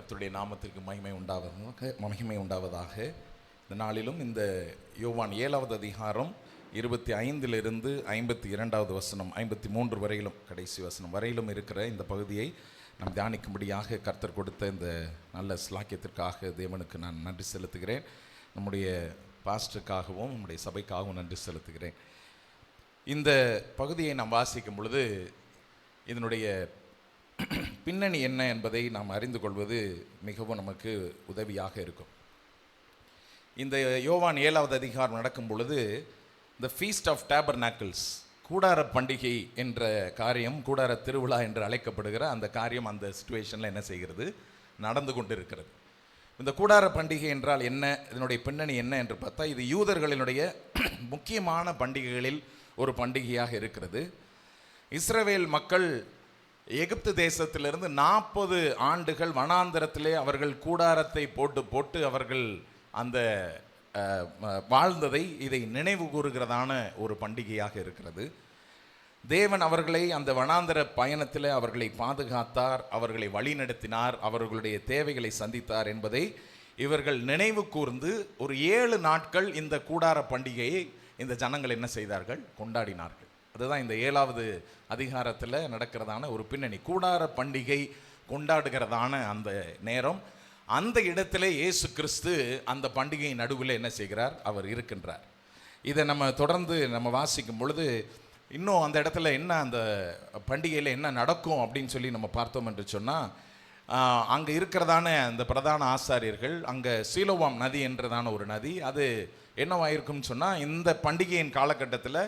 கர்த்தருடைய நாமத்திற்கு மகிமை உண்டாவதாக. இந்த நாளிலும் இந்த யோவான் 7வது அதிகாரம் 25 52 வசனம் 53 வரையிலும், கடைசி வசனம் வரையிலும் இருக்கிற இந்த பகுதியை நாம் தியானிக்கும்படியாக கர்த்தர் கொடுத்த இந்த நல்ல ஸ்லாக்கியத்திற்காக தேவனுக்கு நான் நன்றி செலுத்துகிறேன். நம்முடைய பாஸ்டருக்காகவும் நம்முடைய சபைக்காகவும் நன்றி செலுத்துகிறேன். இந்த பகுதியை நாம் வாசிக்கும் பொழுது இதனுடைய பின்னணி என்ன என்பதை நாம் அறிந்து கொள்வது மிகவும் நமக்கு உதவியாக இருக்கும். இந்த யோவான் 7வது அதிகாரம் நடக்கும் பொழுது இந்த ஃபீஸ்ட் ஆஃப் டேபர்நாக்கிள்ஸ், கூடார பண்டிகை என்ற காரியம், கூடார திருவிழா என்று அழைக்கப்படுகிற அந்த காரியம் அந்த சிச்சுவேஷனில் என்ன செய்கிறது, நடந்து கொண்டு இருக்கிறது. இந்த கூடார பண்டிகை என்றால் என்ன, இதனுடைய பின்னணி என்ன என்று பார்த்தா, இது யூதர்களினுடைய முக்கியமான பண்டிகைகளில் ஒரு பண்டிகையாக இருக்கிறது. இஸ்ரவேல் மக்கள் எகிப்து தேசத்திலிருந்து 40 ஆண்டுகள் வனாந்தரத்திலே அவர்கள் கூடாரத்தை போட்டு அவர்கள் அந்த வாழ்ந்ததை இதை நினைவு கூறுகிறதான ஒரு பண்டிகையாக இருக்கிறது. தேவன் அவர்களை அந்த வனாந்தர பயணத்தில் அவர்களை பாதுகாத்தார், அவர்களை வழிநடத்தினார், அவர்களுடைய தேவைகளை சந்தித்தார் என்பதை இவர்கள் நினைவு கூர்ந்து ஒரு 7 நாட்கள் இந்த கூடார பண்டிகையை இந்த ஜனங்கள் என்ன செய்தார்கள், கொண்டாடினார்கள். அதுதான் இந்த 7வது அதிகாரத்தில் நடக்கிறதான ஒரு பின்னணி. கூடார பண்டிகை கொண்டாடுகிறதான அந்த நேரம், அந்த இடத்திலே இயேசு கிறிஸ்து அந்த பண்டிகை நடுவில் என்ன செய்கிறார், அவர் இருக்கின்றார். இதை நம்ம தொடர்ந்து நம்ம வாசிக்கும் பொழுது இன்னும் அந்த இடத்துல என்ன, அந்த பண்டிகையில் என்ன நடக்கும் அப்படின்னு சொல்லி நம்ம பார்த்தோம் என்று சொன்னால், அங்கே இருக்கிறதான அந்த பிரதான ஆசாரியர்கள், அங்கே சீலோவாம் நதி என்றதான ஒரு நதி, அது என்னவாயிருக்கும்னு சொன்னால், இந்த பண்டிகையின் காலகட்டத்தில்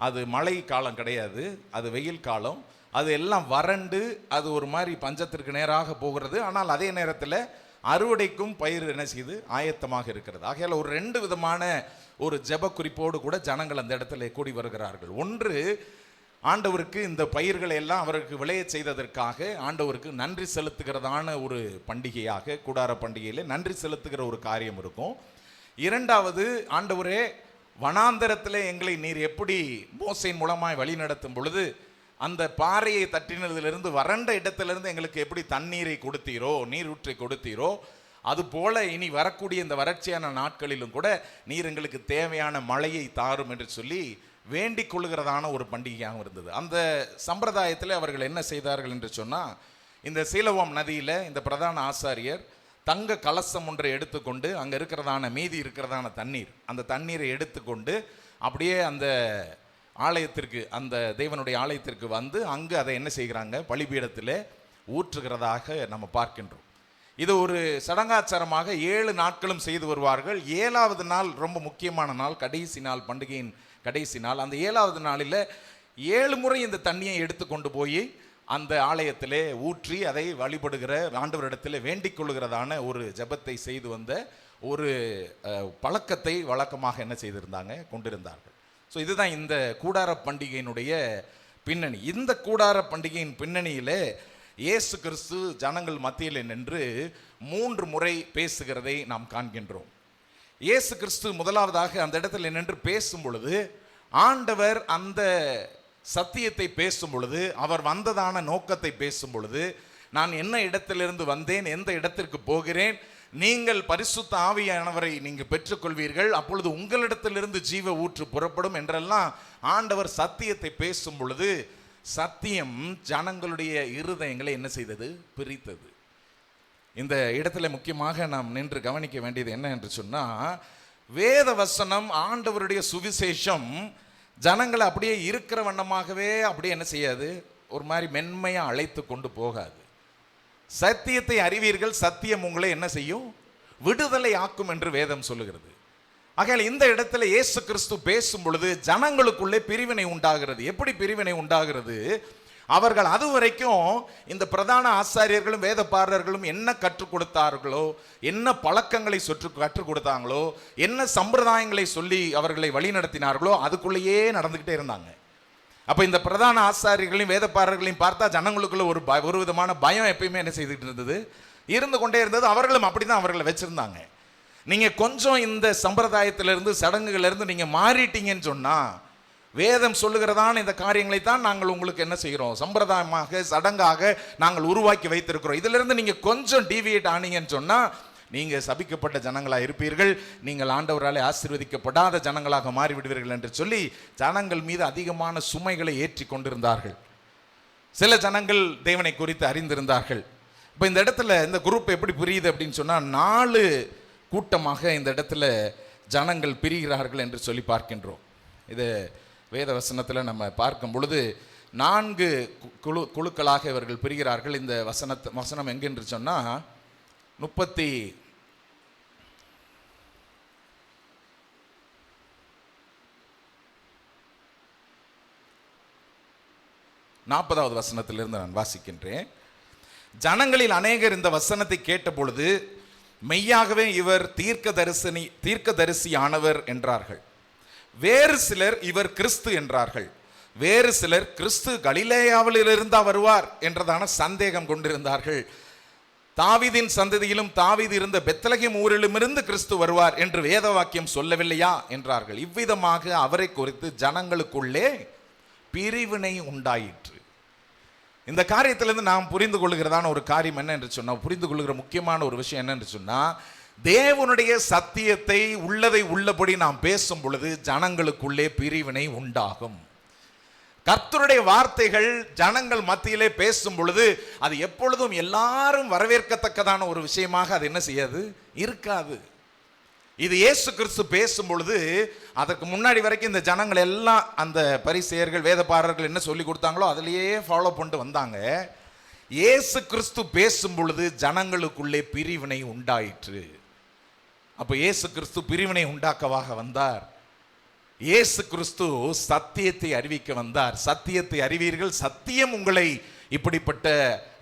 அது மழை காலம் கிடையாது, அது வெயில் காலம், அது எல்லாம் வறண்டு அது ஒரு மாதிரி பஞ்சத்திற்கு நேராக போகிறது. ஆனால் அதே நேரத்தில் அறுவடைக்கும் பயிர் என்ன செய்து ஆயத்தமாக இருக்கிறது. ஆகையால் ஒரு 2 விதமான ஒரு ஜெப குறிப்போடு கூட ஜனங்கள் அந்த இடத்துல கூடி வருகிறார்கள். ஒன்று, ஆண்டவருக்கு இந்த பயிர்களை எல்லாம் அவருக்கு விளைய செய்ததற்காக ஆண்டவருக்கு நன்றி செலுத்துகிறதான ஒரு பண்டிகையாக, கூடார பண்டிகையில் நன்றி செலுத்துகிற ஒரு காரியம் இருக்கும். இரண்டாவது, ஆண்டவரே வனாந்தரத்தில் எங்களை நீர் எப்படி மோசையின் மூலமாய் வழி நடத்தும் பொழுது அந்த பாறையை தட்டினதிலிருந்து வறண்ட இடத்திலிருந்து எங்களுக்கு எப்படி தண்ணீரை கொடுத்தீரோ, நீரூற்றை கொடுத்தீரோ, அதுபோல இனி வரக்கூடிய இந்த வறட்சியான நாட்களிலும் கூட நீர் எங்களுக்கு தேவையான மழையை தாரும் என்று சொல்லி வேண்டிக் கொள்ளுகிறதான ஒரு பண்டிகையாக இருந்தது. அந்த சம்பிரதாயத்தில் அவர்கள் என்ன செய்தார்கள் என்று சொன்னால், இந்த சீலோவாம் நதியில் இந்த பிரதான ஆசாரியர் தங்க கலசம் ஒன்றை எடுத்துக்கொண்டு, அங்கே இருக்கிறதான மீதி இருக்கிறதான தண்ணீர், அந்த தண்ணீரை எடுத்துக்கொண்டு அப்படியே அந்த ஆலயத்திற்கு, அந்த தேவனுடைய ஆலயத்திற்கு வந்து அங்கு அதை என்ன செய்கிறாங்க, பலிபீடத்தில் ஊற்றுகிறதாக நம்ம பார்க்கின்றோம். இது ஒரு சடங்காச்சாரமாக 7 நாட்களும் செய்து வருவார்கள். 7வது நாள் ரொம்ப முக்கியமான நாள், கடைசி நாள், பண்டிகையின் கடைசி நாள். அந்த 7வது நாளில் 7 முறை இந்த தண்ணியை எடுத்து கொண்டு போய் அந்த ஆலயத்திலே ஊற்றி அதை வழிபடுகிற, ஆண்டவரிடத்தில் வேண்டிக் கொள்ளுகிறதான ஒரு ஜெபத்தை செய்து வந்த ஒரு பழக்கத்தை வழக்கமாக என்ன செய்திருந்தாங்க, கொண்டிருந்தார்கள். ஸோ இதுதான் இந்த கூடார பண்டிகையினுடைய பின்னணி. இந்த கூடார பண்டிகையின் பின்னணியில் இயேசு கிறிஸ்து ஜனங்கள் மத்தியில் நின்று 3 முறை பேசுகிறதை நாம் காண்கின்றோம். இயேசு கிறிஸ்து முதலாவதாக அந்த இடத்துல நின்று பேசும் பொழுது, ஆண்டவர் அந்த சத்தியத்தை பேசும் பொழுது, அவர் வந்ததான நோக்கத்தை பேசும் பொழுது, நான் என்ன இடத்திலிருந்து வந்தேன், எந்த இடத்திற்கு போகிறேன், நீங்கள் பரிசுத்த ஆவியானவரை நீங்கள் பெற்றுக்கொள்வீர்கள், அப்பொழுது உங்களிடத்திலிருந்து ஜீவ ஊற்று புறப்படும் என்றெல்லாம் ஆண்டவர் சத்தியத்தை பேசும் பொழுது, சத்தியம் ஜனங்களுடைய இருதயங்களை என்ன செய்தது, பிரித்தது. இந்த இடத்துல முக்கியமாக நாம் நின்று கவனிக்க வேண்டியது என்ன என்று சொன்னால், வேத வசனம், ஆண்டவருடைய சுவிசேஷம் ஜனங்களை அப்படியே இருக்கிற வண்ணமாகவே அப்படியே என்ன செய்யாது, ஒரு மாதிரி மென்மையாக அழைத்து கொண்டு போகாது. சத்தியத்தை அறிவீர்கள், சத்தியம் உங்களை என்ன செய்யும், விடுதலை ஆக்கும் என்று வேதம் சொல்லுகிறது. ஆகையால் இந்த இடத்துல இயேசு கிறிஸ்து பேசும் பொழுது ஜனங்களுக்குள்ளே பிரிவினை உண்டாகிறது. எப்படி பிரிவினை உண்டாகிறது? அவர்கள் அதுவரைக்கும் இந்த பிரதான ஆசாரியர்களும் வேதபாரர்களும் என்ன கற்றுக் கொடுத்தார்களோ, என்ன பழக்கங்களை கற்றுக் கொடுத்தாங்களோ, என்ன சம்பிரதாயங்களை சொல்லி அவர்களை வழி நடத்தினார்களோ, அதுக்குள்ளேயே நடந்துக்கிட்டே இருந்தாங்க. அப்போ இந்த பிரதான ஆசாரியர்களையும் வேதபாரர்களையும் பார்த்தா ஜனங்களுக்குள்ள ஒரு விதமான பயம் எப்பயுமே என்ன செய்துட்டு இருந்தது, இருந்து கொண்டே இருந்தது. அவர்களும் அப்படிதான் அவர்களை வச்சிருந்தாங்க. நீங்க கொஞ்சம் இந்த சம்பிரதாயத்திலிருந்து, சடங்குகளிலிருந்து நீங்க மாறிட்டீங்கன்னு சொன்னா வேதம் சொல்லுகிறதான இந்த காரியங்களை தான் நாங்கள் உங்களுக்கு என்ன செய்கிறோம், சம்பிரதாயமாக சடங்காக நாங்கள் உருவாக்கி வைத்திருக்கிறோம். இதிலிருந்து நீங்க கொஞ்சம் டீவியேட் ஆனீங்கன்னு சொன்னா நீங்க சபிக்கப்பட்ட ஜனங்களாக இருப்பீர்கள், நீங்கள் ஆண்டவராலே ஆசீர்வதிக்கப்படாத ஜனங்களாக மாறிவிடுவீர்கள் என்று சொல்லி ஜனங்கள் மீது அதிகமான சுமைகளை ஏற்றி கொண்டிருந்தார்கள். சில ஜனங்கள் தேவனை குறித்து அறிந்திருந்தார்கள். இப்போ இந்த இடத்துல இந்த குரூப் எப்படி புரியுது அப்படின்னு சொன்னால் 4 கூட்டமாக இந்த இடத்துல ஜனங்கள் பிரிகிறார்கள் என்று சொல்லி பார்க்கின்றோம். இது வேத வசனத்தில் நம்ம பார்க்கும் பொழுது 4 குழுக்களாக இவர்கள் பிரிகிறார்கள். இந்த வசனம் எங்கென்று சொன்னால் 40வது வசனத்திலிருந்து நான் வாசிக்கின்றேன். ஜனங்களில் அநேகர் இந்த வசனத்தை கேட்ட பொழுது மெய்யாகவே இவர் தீர்க்கதரிசியானவர் என்றார்கள். வேறு சிலர் இவர் கிறிஸ்து என்றார்கள். வேறு சிலர் கிறிஸ்து கலிலேயாவில் இருந்தா வருவார் என்றதான சந்தேகம் கொண்டிருந்தார்கள். தாவீதின் சந்ததியிலும் தாவீது இருந்த பெத்லகேம் ஊரிலும் இருந்து கிறிஸ்து வருவார் என்று வேத வாக்கியம் சொல்லவில்லையா என்றார்கள். இவ்விதமாக அவரை குறித்து ஜனங்களுக்குள்ளே பிரிவினை உண்டாயிற்று. இந்த காரியத்திலிருந்து நாம் புரிந்து கொள்கிறதான ஒரு காரியம் என்ன என்று சொன்னால், புரிந்து கொள்கிற முக்கியமான ஒரு விஷயம் என்ன என்று சொன்னால், தேவனுடைய சத்தியத்தை உள்ளதை உள்ளபடி நாம் பேசும் பொழுது ஜனங்களுக்குள்ளே பிரிவினை உண்டாகும். கர்த்தருடைய வார்த்தைகள் ஜனங்கள் மத்தியிலே பேசும் பொழுது அது எப்பொழுதும் எல்லாரும் வரவேற்கத்தக்கதான ஒரு விஷயமாக அது என்ன செய்யாது, இருக்காது. இது இயேசு கிறிஸ்து பேசும் பொழுது அதற்கு முன்னாடி வரைக்கும் இந்த ஜனங்கள் எல்லாம் அந்த பரிசேயர்கள் வேதபாரர்கள் என்ன சொல்லி கொடுத்தாங்களோ அதிலேயே ஃபாலோ பண்ணிட்டு வந்தாங்க. இயேசு கிறிஸ்து பேசும் பொழுது ஜனங்களுக்குள்ளே பிரிவினை உண்டாயிற்று. அப்போ இயேசு கிறிஸ்து பிரிவினை உண்டாக்கவாக வந்தார். இயேசு கிறிஸ்து சத்தியத்தை அறிவிக்க வந்தார். சத்தியத்தை அறிவீர்கள், சத்தியம் உங்களை இப்படிப்பட்ட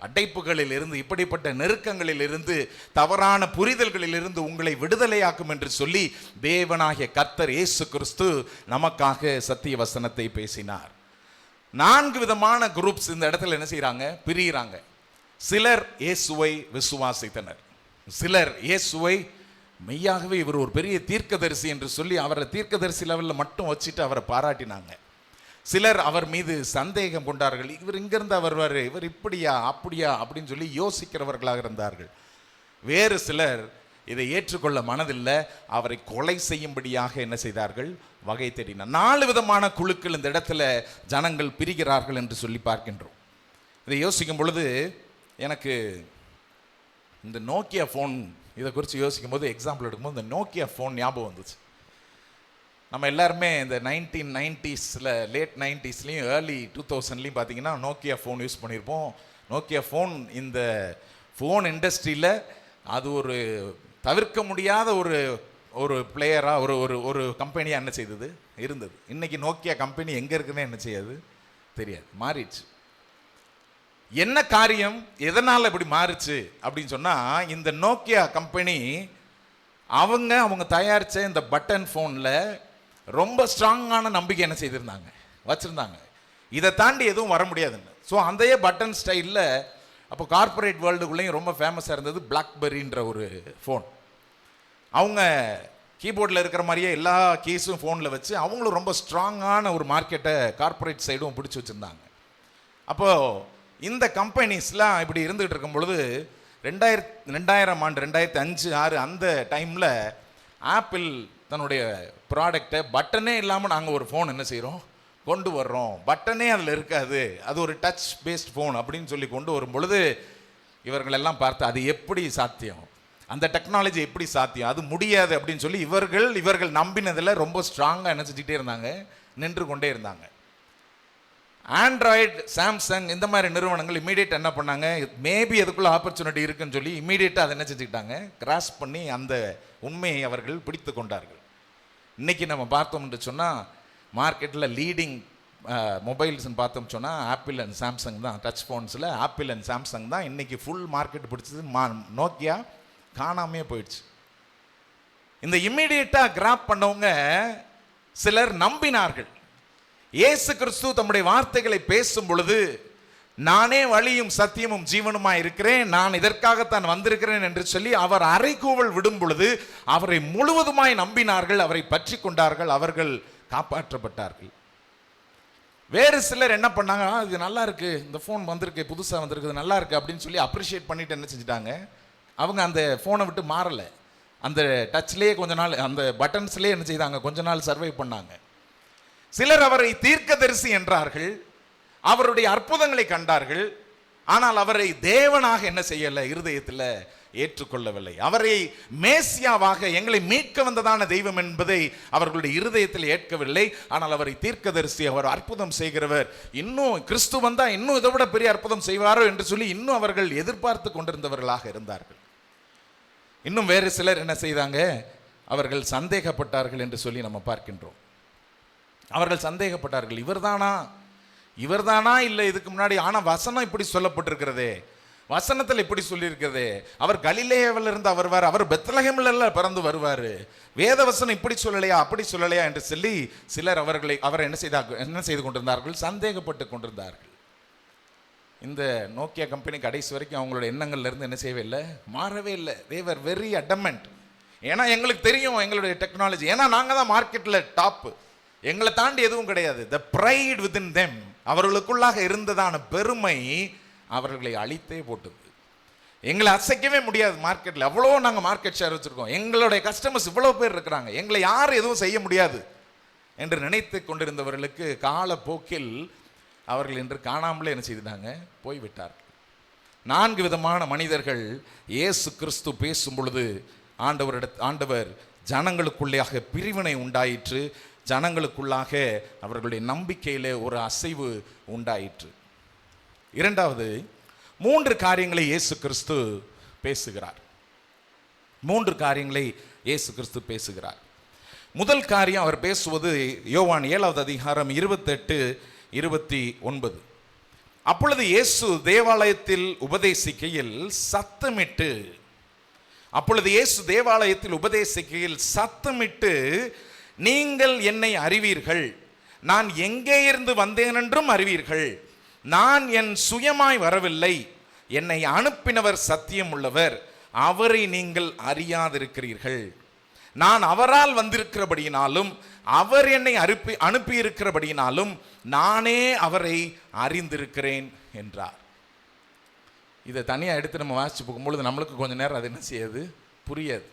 அடைப்புகளில் இருந்து, இப்படிப்பட்ட நெருக்கங்களில் இருந்து, தவறான புரிதல்களில் இருந்து உங்களை விடுதலையாக்கும் என்று சொல்லி தேவனாகிய கர்த்தர் இயேசு கிறிஸ்து நமக்காக சத்திய வசனத்தை பேசினார். 4 விதமான குரூப்ஸ் இந்த இடத்துல என்ன செய்யறாங்க, பிரிகிறாங்க. சிலர் இயேசுவை விசுவாசித்தனர். சிலர் இயேசுவை மெய்யாகவே இவர் ஒரு பெரிய தீர்க்கதரிசி என்று சொல்லி அவரை தீர்க்கதரிசி லெவலில் மட்டும் வச்சுட்டு அவரை பாராட்டினாங்க. சிலர் அவர் மீது சந்தேகம் கொண்டார்கள். இவர் இங்கிருந்து வருவார், இவர் இப்படியா அப்படியா அப்படின்னு சொல்லி யோசிக்கிறவர்களாக இருந்தார்கள். வேறு சிலர் இதை ஏற்றுக்கொள்ள மனதில்லை, அவரை கொலை செய்யும்படியாக என்ன செய்தார்கள், வகை தேடினார். 4 விதமான குழுக்கள் இந்த இடத்துல ஜனங்கள் பிரிகிறார்கள் என்று சொல்லி பார்க்கின்றோம். இதை யோசிக்கும் பொழுது எனக்கு இந்த நோக்கியா ஃபோன் இதை குறித்து யோசிக்கும் போது, எக்ஸாம்பிள் எடுக்கும்போது இந்த நோக்கியா ஃபோன் ஞாபகம் வந்துச்சு. நம்ம எல்லாருமே இந்த 1990s லேட் 90sலையும் ஏர்லி 2000லையும் பார்த்தீங்கன்னா நோக்கியா ஃபோன் யூஸ் பண்ணியிருப்போம். நோக்கியா ஃபோன் இந்த ஃபோன் இண்டஸ்ட்ரியில் அது ஒரு தவிர்க்க முடியாத ஒரு பிளேயராக ஒரு கம்பெனியாக என்ன செய்தது இருந்தது. இன்றைக்கி நோக்கியா கம்பெனி எங்கே இருக்குன்னு என்ன செய்யாது தெரியாது, மாறிடுச்சு. என்ன காரியம், எதனால் இப்படி மாறுச்சு அப்படின்னு சொன்னால், இந்த நோக்கியா கம்பெனி அவங்க தயாரித்த இந்த பட்டன் ஃபோனில் ரொம்ப ஸ்ட்ராங்கான நம்பிக்கை என்ன செய்திருந்தாங்க, வச்சுருந்தாங்க. இதை தாண்டி எதுவும் வர முடியாதுன்னு. ஸோ அந்த பட்டன் ஸ்டைலில் அப்போ கார்பரேட் வேர்ல்டுக்குள்ளேயும் ரொம்ப ஃபேமஸாக இருந்தது பிளாக்பெரின்ற ஒரு ஃபோன். அவங்க கீபோர்டில் இருக்கிற மாதிரியே எல்லா கீஸும் ஃபோனில் வச்சு அவங்களும் ரொம்ப ஸ்ட்ராங்கான ஒரு மார்க்கெட்டை கார்பரேட் சைடும் பிடிச்சி வச்சுருந்தாங்க. அப்போது இந்த கம்பெனிஸ்லாம் இப்படி இருந்துகிட்டு இருக்கும் பொழுது 2000 ஆண்டு 2005, 2006 அந்த டைமில் ஆப்பிள் தன்னுடைய ப்ராடக்டை பட்டனே இல்லாமல் நாங்கள் ஒரு ஃபோன் என்ன செய்கிறோம், கொண்டு வர்றோம், பட்டனே அதில் இருக்காது, அது ஒரு டச் பேஸ்ட் ஃபோன் அப்படின்னு சொல்லி கொண்டு வரும் பொழுது இவர்களெல்லாம் பார்த்து அது எப்படி சாத்தியம், அந்த டெக்னாலஜி எப்படி சாத்தியம், அது முடியாது அப்படின்னு சொல்லி இவர்கள் நம்பினதில் ரொம்ப ஸ்ட்ராங்காக என்ன செஞ்சுக்கிட்டே இருந்தாங்க, நின்று கொண்டே இருந்தாங்க. ஆண்ட்ராய்டு, சாம்சங் இந்த மாதிரி நிறுவனங்கள் இமீடியட் என்ன பண்ணாங்க, மேபி அதுக்குள்ள ஆப்பர்ச்சுனிட்டி இருக்குன்னு சொல்லி இமீடியட்டாக அதை என்ன செஞ்சுக்கிட்டாங்க, கிராஸ் பண்ணி அந்த உண்மையை அவர்கள் பிடித்து கொண்டார்கள். இன்றைக்கி நம்ம பார்த்தோம் என்று சொன்னால் மார்க்கெட்டில் லீடிங் மொபைல்ஸ்ன்னு பார்த்தோம் சொன்னால் ஆப்பிள் அண்ட் சாம்சங் தான். டச் ஃபோன்ஸில் ஆப்பிள் அண்ட் சாம்சங் தான் இன்றைக்கி ஃபுல் மார்க்கெட் பிடிச்சது. நோக்கியா காணாமே போயிடுச்சு. இந்த இம்மீடியட்டாக கிராப் பண்ணவங்க சிலர் நம்பினார்கள். இயேசு கிறிஸ்து தம்முடைய வார்த்தைகளை பேசும் பொழுது, நானே வழியும் சத்தியமும் ஜீவனுமாய் இருக்கிறேன், நான் இதற்காகத்தான் வந்திருக்கிறேன் என்று சொல்லி அவர் அறைகூவல் விடும் பொழுது அவரை முழுவதுமாய் நம்பினார்கள், அவரை பற்றி கொண்டார்கள், அவர்கள் காப்பாற்றப்பட்டார்கள். வேறு சிலர் என்ன பண்ணாங்க, இது நல்லா இருக்கு, இந்த ஃபோன் வந்திருக்கு, புதுசாக வந்திருக்கு, நல்லா இருக்கு அப்படின்னு சொல்லி அப்ரிஷியேட் பண்ணிட்டு என்ன செஞ்சுட்டாங்க, அவங்க அந்த ஃபோனை விட்டு மாறலை. அந்த டச்லேயே கொஞ்ச நாள், அந்த பட்டன்ஸ்லேயே என்ன செய்தாங்க, கொஞ்ச நாள் சர்வை பண்ணாங்க. சிலர் அவரை தீர்க்கதரிசி என்றார்கள், அவருடைய அற்புதங்களை கண்டார்கள். ஆனால் அவரை தேவனாக என்ன செய்யலை, இருதயத்தில் ஏற்றுக்கொள்ளவில்லை. அவரை மேசியாவாக, எங்களை மீட்க வந்ததான தெய்வம் என்பதை அவர்களுடைய இருதயத்தில் ஏற்கவில்லை. ஆனால் அவரை தீர்க்கதரிசி, அவர் அற்புதம் செய்கிறவர், இன்னும் கிறிஸ்து வந்தா இன்னும் இதை விட பெரிய அற்புதம் செய்வாரோ என்று சொல்லி இன்னும் அவர்கள் எதிர்பார்த்து கொண்டிருந்தவர்களாக இருந்தார்கள். இன்னும் வேறு சிலர் என்ன செய்தாங்க, அவர்கள் சந்தேகப்பட்டார்கள் என்று சொல்லி நம்ம பார்க்கின்றோம். அவர்கள் சந்தேகப்பட்டார்கள், இவர்தானா இல்லை இதுக்கு முன்னாடி, ஆனால் வசனம் இப்படி சொல்லப்பட்டிருக்கிறதே, வசனத்தில் இப்படி சொல்லியிருக்கிறதே, அவர் கலிலேயாவில் இருந்து வருவார், அவர் பெத்லகேமில் பிறந்து வருவார், வேத வசனம் இப்படி சொல்லலையா அப்படி சொல்லலையா என்று சொல்லி சிலர் அவரை என்ன செய்து கொண்டிருந்தார்கள், சந்தேகப்பட்டு கொண்டிருந்தார்கள். இந்த நோக்கியா கம்பெனி கடைசி வரைக்கும் அவங்களோட எண்ணங்கள்ல இருந்து என்ன செய்யவே இல்லை, மாறவே இல்லை. they were very adamant. ஏன்னா எங்களுக்கு தெரியும் எங்களுடைய டெக்னாலஜி, ஏன்னா நாங்கள் தான் மார்க்கெட்டில் டாப்பு, எங்களை தாண்டி எதுவும் கிடையாது. the pride within them, அவர்களுக்குள்ளாக இருந்ததான பெருமை அவர்களை அழித்தே போட்டது. எங்களை அசைக்கவே முடியாது மார்க்கெட்டில், அவ்வளோ நாங்கள் மார்க்கெட் ஷேர் வச்சுருக்கோம், எங்களுடைய கஸ்டமர்ஸ் இவ்வளோ பேர் இருக்கிறாங்க, எங்களை யாரும் எதுவும் செய்ய முடியாது என்று நினைத்து கொண்டிருந்தவர்களுக்கு காலப்போக்கில் அவர்கள் இன்று காணாமலே என்ன செய்தாங்க, போய்விட்டார்கள். 4 விதமான மனிதர்கள் இயேசு கிறிஸ்து பேசும் பொழுது ஆண்டவர் ஜனங்களுக்குள்ளாக பிரிவினை உண்டாயிற்று, ஜனங்களுக்குள்ளாக அவர்களுடைய நம்பிக்கையிலே ஒரு அசைவு உண்டாயிற்று. இரண்டாவது, 3 காரியங்களை இயேசு கிறிஸ்து பேசுகிறார். 3 காரியங்களை இயேசு கிறிஸ்து பேசுகிறார். முதல் காரியம் அவர் பேசுவது யோவான் 7வது அதிகாரம் 28-29. அப்பொழுது இயேசு தேவாலயத்தில் உபதேசிக்கையில் சத்தமிட்டு, நீங்கள் என்னை அறிவீர்கள், நான் எங்கே இருந்து வந்தேன் என்றும் அறிவீர்கள், நான் என் சுயமாய் வரவில்லை, என்னை அனுப்பினவர் சத்தியம் உள்ளவர், அவரை நீங்கள் அறியாதிருக்கிறீர்கள், நான் அவரால் வந்திருக்கிறபடியினாலும் அவர் என்னை அனுப்பியிருக்கிறபடியினாலும் நானே அவரை அறிந்திருக்கிறேன் என்றார். இதை தனியாக எடுத்து நம்ம வாசிச்சு போகும்பொழுது நம்மளுக்கு கொஞ்சம் நேரம் அது என்ன செய்யாது, புரியாது.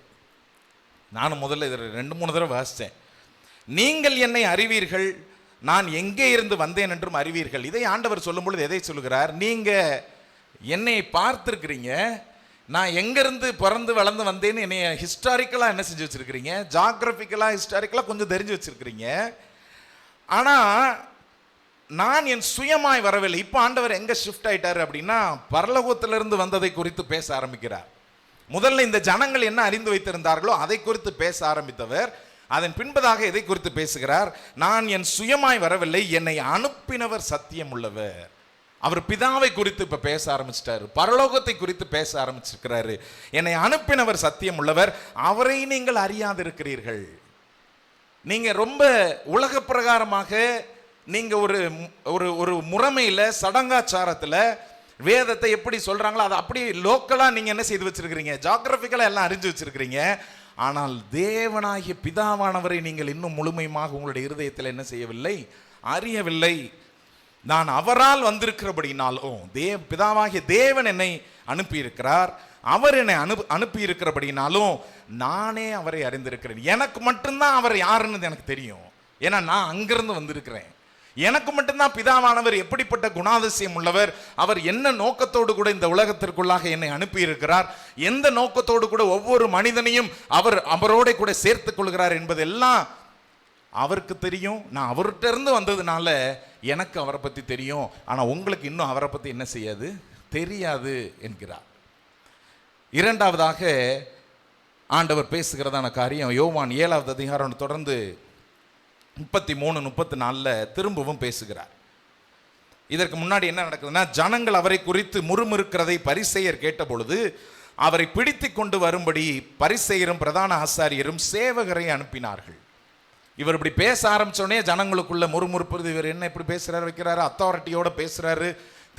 நானும் முதல்ல இதை 2-3 தடவை வாசித்தேன். நீங்கள் என்னை அறிவீர்கள், நான் எங்கே இருந்து வந்தேன் என்றும் அறிவீர்கள். இதை ஆண்டவர் சொல்லும் பொழுது எதை சொல்லுகிறார், நீங்க என்னை பார்த்திருக்கிறீங்க, நான் எங்கிருந்து பிறந்து வளர்ந்து வந்தேன்னு என்னை ஹிஸ்டாரிக்கலாக என்ன செஞ்சு வச்சிருக்கிறீங்க, ஜாகிரபிக்கலாக ஹிஸ்டாரிக்கலாக கொஞ்சம் தெரிஞ்சு வச்சிருக்கிறீங்க. ஆனால் நான் என் சுயமாய் வரவில்லை. இப்போ ஆண்டவர் எங்கே ஷிஃப்ட் ஆயிட்டாரு அப்படின்னா, பரலோகத்திலிருந்து வந்ததை குறித்து பேச ஆரம்பிக்கிறார். முதல்ல இந்த ஜனங்கள் என்ன அறிந்து வைத்திருந்தார்களோ அதை குறித்து பேச ஆரம்பித்தவர் அதன் பின்பதாக எதை குறித்து பேசுகிறார், நான் என் சுயமாய் வரவில்லை, என்னை அனுப்பினவர் சத்தியம் உள்ளவர். அவர் பிதாவை குறித்து இப்ப பேச ஆரம்பிச்சிட்டாரு, பரலோகத்தை குறித்து பேச ஆரம்பிச்சிருக்கிறாரு. என்னை அனுப்பினவர் சத்தியம் உள்ளவர், அவரை நீங்கள் அறியாதிருக்கிறீர்கள். நீங்க ரொம்ப உலக பிரகாரமாக நீங்க ஒரு முறைமையில சடங்காச்சாரத்துல வேதத்தை எப்படி சொல்றாங்களோ அதை அப்படி லோக்கலா நீங்க என்ன செய்து வச்சிருக்கிறீங்க, ஜியோகிராபிக்கலா எல்லாம் அறிஞ்சு வச்சிருக்கிறீங்க. ஆனால் தேவனாகிய பிதாவானவரை நீங்கள் இன்னும் முழுமையாக உங்களுடைய இருதயத்தில் என்ன செய்யவில்லை, அறியவில்லை. நான் அவரால் வந்திருக்கிறபடினாலும், பிதாவாகிய தேவன் என்னை அனுப்பியிருக்கிறார், அவர் என்னை அனுப்பி இருக்கிறபடினாலும் நானே அவரை அறிந்திருக்கிறேன். எனக்கு மட்டும்தான் அவர் யாருன்னு எனக்கு தெரியும், ஏன்னா நான் அங்கிருந்து வந்திருக்கிறேன். எனக்கு மட்டும்தான் பிதாவானவர் எப்படிப்பட்ட குணாதிசயம் உள்ளவர், அவர் என்ன நோக்கத்தோடு கூட இந்த உலகத்திற்குள்ளாக என்னை அனுப்பி இருக்கிறார், எந்த நோக்கத்தோடு கூட ஒவ்வொரு மனிதனையும் அவரோட கூட சேர்த்துக் கொள்கிறார் என்பதெல்லாம் அவருக்கு தெரியும். நான் அவர்கிட்ட இருந்து வந்ததுனால எனக்கு அவரை பற்றி தெரியும், ஆனால் உங்களுக்கு இன்னும் அவரை பற்றி என்ன செய்யாது, தெரியாது என்கிறார். இரண்டாவதாக ஆண்டவர் பேசுகிறதான காரியம் யோவான் 7வது அதிகாரம் தொடர்ந்து 33-34 திரும்பவும் பேசுகிறார். இதற்கு முன்னாடி என்ன நடக்குதுன்னா, ஜனங்கள் அவரை குறித்து முறுமுறுக்கிறதை பரிசேயர் கேட்டபொழுது அவரை பிடித்து கொண்டு வரும்படி பரிசேயரும் பிரதான ஆசாரியரும் சேவகரை அனுப்பினார்கள். இவர் இப்படி பேச ஆரம்பிச்சோடனே ஜனங்களுக்குள்ள முறுமுறுப்புறது, இவர் என்ன இப்படி பேசுறாரு, வைக்கிறாரு, அத்தாரிட்டியோட பேசுறாரு,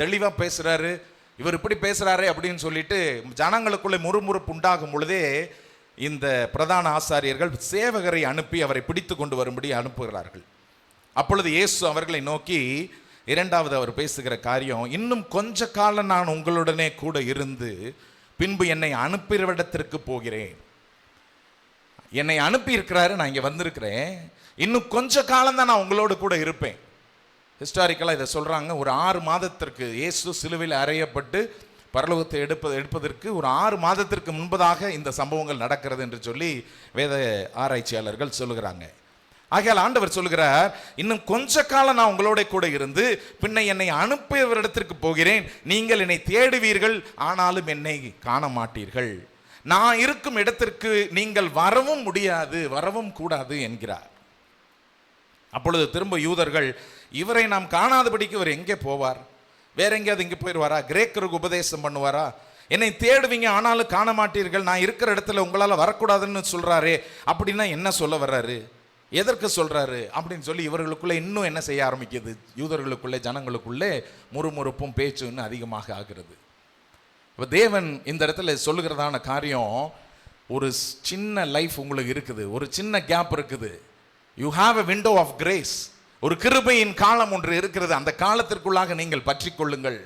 தெளிவா பேசுறாரு, இவர் இப்படி பேசுறாரு அப்படின்னு சொல்லிட்டு ஜனங்களுக்குள்ள முறுமுறுப்பு உண்டாகும் பொழுதே இந்த பிரதான ஆசாரியர்கள் சேவகரை அனுப்பி அவரை பிடித்து கொண்டு வரும்படி அனுப்புகிறார்கள். அப்பொழுது இயேசு அவர்களை நோக்கி இரண்டாவது அவர் பேசுகிற காரியம், இன்னும் கொஞ்ச காலம் நான் உங்களுடனே கூட இருந்து பின்பு என்னை அனுப்பிவிடத்திற்கு போகிறேன். என்னை அனுப்பி இருக்கிறாரு, நான் இங்கே வந்திருக்கிறேன், இன்னும் கொஞ்ச காலம் தான் நான் உங்களோடு கூட இருப்பேன். ஹிஸ்டாரிக்கலாக இதை சொல்கிறாங்க. ஒரு 6 மாதத்திற்கு இயேசு சிலுவையில் அறையப்பட்டு பரலோகத்தை எடுப்பதற்கு ஒரு 6 மாதத்திற்கு முன்பதாக இந்த சம்பவங்கள் நடக்கிறது என்று சொல்லி வேத ஆராய்ச்சியாளர்கள் சொல்லுகிறாங்க. ஆகையால் ஆண்டவர் சொல்லுகிறார், இன்னும் கொஞ்ச காலம் நான் உங்களோட கூட இருந்து பின்ன என்னை அனுப்பியவரிடத்திற்கு போகிறேன். நீங்கள் என்னை தேடுவீர்கள், ஆனாலும் என்னை காண மாட்டீர்கள். நான் இருக்கும் இடத்திற்கு நீங்கள் வரவும் முடியாது, வரவும் கூடாது என்கிறார். அப்பொழுது திரும்ப யூதர்கள், இவரை நாம் காணாதபடிக்கு இவர் எங்கே போவார்? வேற எங்கேயாவது இங்கே போயிடுவாரா? கிரேக்கருக்கு உபதேசம் பண்ணுவாரா? என்னை தேடுவீங்க ஆனாலும் காண மாட்டீர்கள், நான் இருக்கிற இடத்துல உங்களால் வரக்கூடாதுன்னு சொல்றாரே, அப்படின்னா என்ன சொல்ல வர்றாரு, எதற்கு சொல்றாரு அப்படின்னு சொல்லி இவர்களுக்குள்ளே இன்னும் என்ன செய்ய ஆரம்பிக்குது, யூதர்களுக்குள்ளே ஜனங்களுக்குள்ளே முறுமுறுப்பும் பேச்சு இன்னும் அதிகமாக ஆகிறது. இப்போ தேவன் இந்த இடத்துல சொல்லுகிறதான காரியம், ஒரு சின்ன லைஃப் உங்களுக்கு இருக்குது, ஒரு சின்ன கேப் இருக்குது. You have a window of grace, ஒரு கிருபையின் காலம் ஒன்று இருக்கிறது. அந்த காலத்திற்குள்ளாக நீங்கள் பற்றி கொள்ளுங்கள்.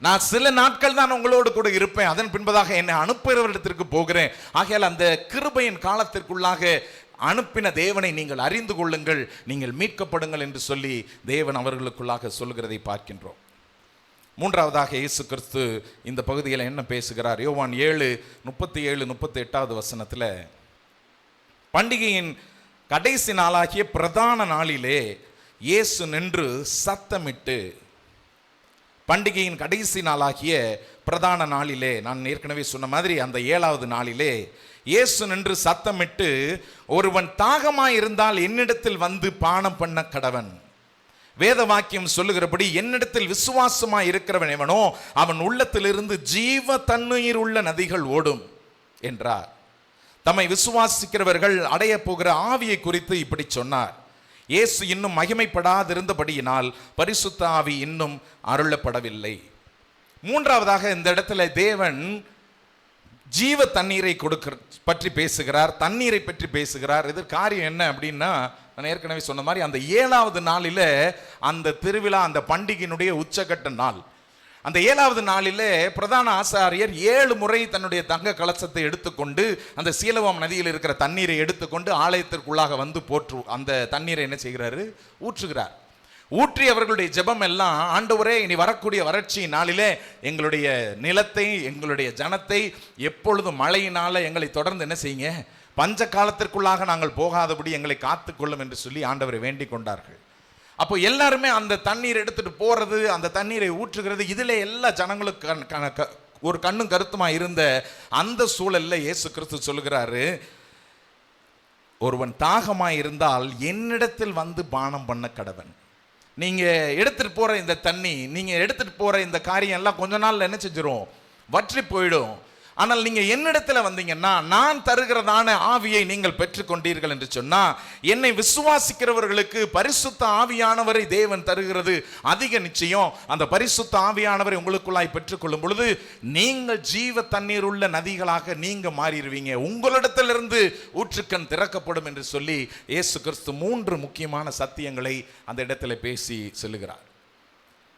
நான் சில நாட்கள் தான் உங்களோடு கூட இருப்பேன், அதன் பின்பதாக என்னை அனுப்புகிறவரிடத்திற்கு போகிறேன். ஆகையால் அந்த கிருபையின் காலத்திற்குள்ளாக அனுப்பின தேவனை நீங்கள் அறிந்து கொள்ளுங்கள், நீங்கள் மீட்கப்படுங்கள் என்று சொல்லி தேவன் அவர்களுக்குள்ளாக சொல்கிறதை பார்க்கின்றோம். மூன்றாவதாக இயேசு கிறிஸ்து இந்த பகுதியில் என்ன பேசுகிறார்? யோவான் 7:37-38 வசனத்தில், பண்டிகையின் கடைசி நாளாகிய பிரதான நாளிலே இயேசு நின்று சத்தமிட்டு, பண்டிகையின் கடைசி நாளாகிய பிரதான நாளிலே, நான் ஏற்கனவே சொன்ன மாதிரி அந்த 7வது நாளிலே இயேசு நின்று சத்தமிட்டு, ஒருவன் தாகமாய் இருந்தால் என்னிடத்தில் வந்து பானம் பண்ண கடவன். வேத வாக்கியம் சொல்லுகிறபடி, என்னிடத்தில் விசுவாசமாய் இருக்கிறவன் எவனோ அவன் உள்ளத்திலிருந்து ஜீவ தண்ணீர் உள்ள நதிகள் ஓடும் என்றார். தம்மை விசுவாசிக்கிறவர்கள் அடைய போகிற ஆவியை குறித்து இப்படி சொன்னார். இயேசு இன்னும் மகிமைப்படாதிருந்தபடியினால் பரிசுத்த ஆவி இன்னும் அருளப்படவில்லை. மூன்றாவதாக இந்த இடத்துல தேவன் ஜீவ தண்ணீரை பற்றி பேசுகிறார், தண்ணீரை பற்றி பேசுகிறார். இது காரியம் என்ன அப்படின்னா, நான் ஏற்கனவே சொன்ன மாதிரி அந்த 7வது நாளில் அந்த திருவிழா, அந்த பண்டிகையினுடைய உச்சகட்ட நாள். அந்த 7வது நாளிலே பிரதான ஆசாரியர் 7 முறை தன்னுடைய தங்க கலசத்தை எடுத்துக்கொண்டு அந்த சீலோவாம் நதியில் இருக்கிற தண்ணீரை எடுத்துக்கொண்டு ஆலயத்திற்குள்ளாக வந்து அந்த தண்ணீரை என்ன செய்கிறாரு? ஊற்றுகிறார். ஊற்றி அவர்களுடைய ஜெபம் எல்லாம், ஆண்டவரே இனி வரக்கூடிய வறட்சி நாளிலே எங்களுடைய நிலத்தை, எங்களுடைய ஜனத்தை எப்பொழுதும் மழையினால எங்களை தொடர்ந்து என்ன செய்யுங்க, பஞ்ச காலத்திற்குள்ளாக நாங்கள் போகாதபடி எங்களை காத்துக்கொள்ளும் என்று சொல்லி ஆண்டவரை வேண்டிக் கொண்டார்கள். அப்போ எல்லாருமே அந்த தண்ணீர் எடுத்துட்டு போறது, அந்த தண்ணீரை ஊற்றுகிறது, இதில் எல்லா ஜனங்களுக்கு ஒரு கண்ணும் கருத்துமா இருந்த அந்த சூழல்ல இயேசு கிறிஸ்து சொல்லுகிறாரு, ஒருவன் தாகமாய் இருந்தால் என்னிடத்தில் வந்து பானம் பண்ண கடவன். நீங்க எடுத்துட்டு போற இந்த தண்ணி, நீங்க எடுத்துட்டு போற இந்த காரியம் எல்லாம் கொஞ்ச நாள்ல என்ன செஞ்சிரும்? வற்றி போயிடும். ஆனால் நீங்க என்னிடத்துல வந்தீங்கன்னா நான் தருகிறதான ஆவியை நீங்கள் பெற்றுக்கொண்டீர்கள் என்று சொன்னா, என்னை விசுவாசிக்கிறவர்களுக்கு பரிசுத்த ஆவியானவரை தேவன் தருகிறது அதிக நிச்சயம். அந்த பரிசுத்த ஆவியானவரை உங்களுக்குள்ளாய் பெற்றுக்கொள்ளும் பொழுது நீங்கள் ஜீவ தண்ணீர் உள்ள நதிகளாக நீங்க மாறிடுவீங்க, உங்களிடத்திலிருந்து ஊற்றுக்கண் திறக்கப்படும் என்று சொல்லி இயேசு கிறிஸ்து 3 முக்கியமான சத்தியங்களை அந்த இடத்துல பேசி சொல்லுகிறார்.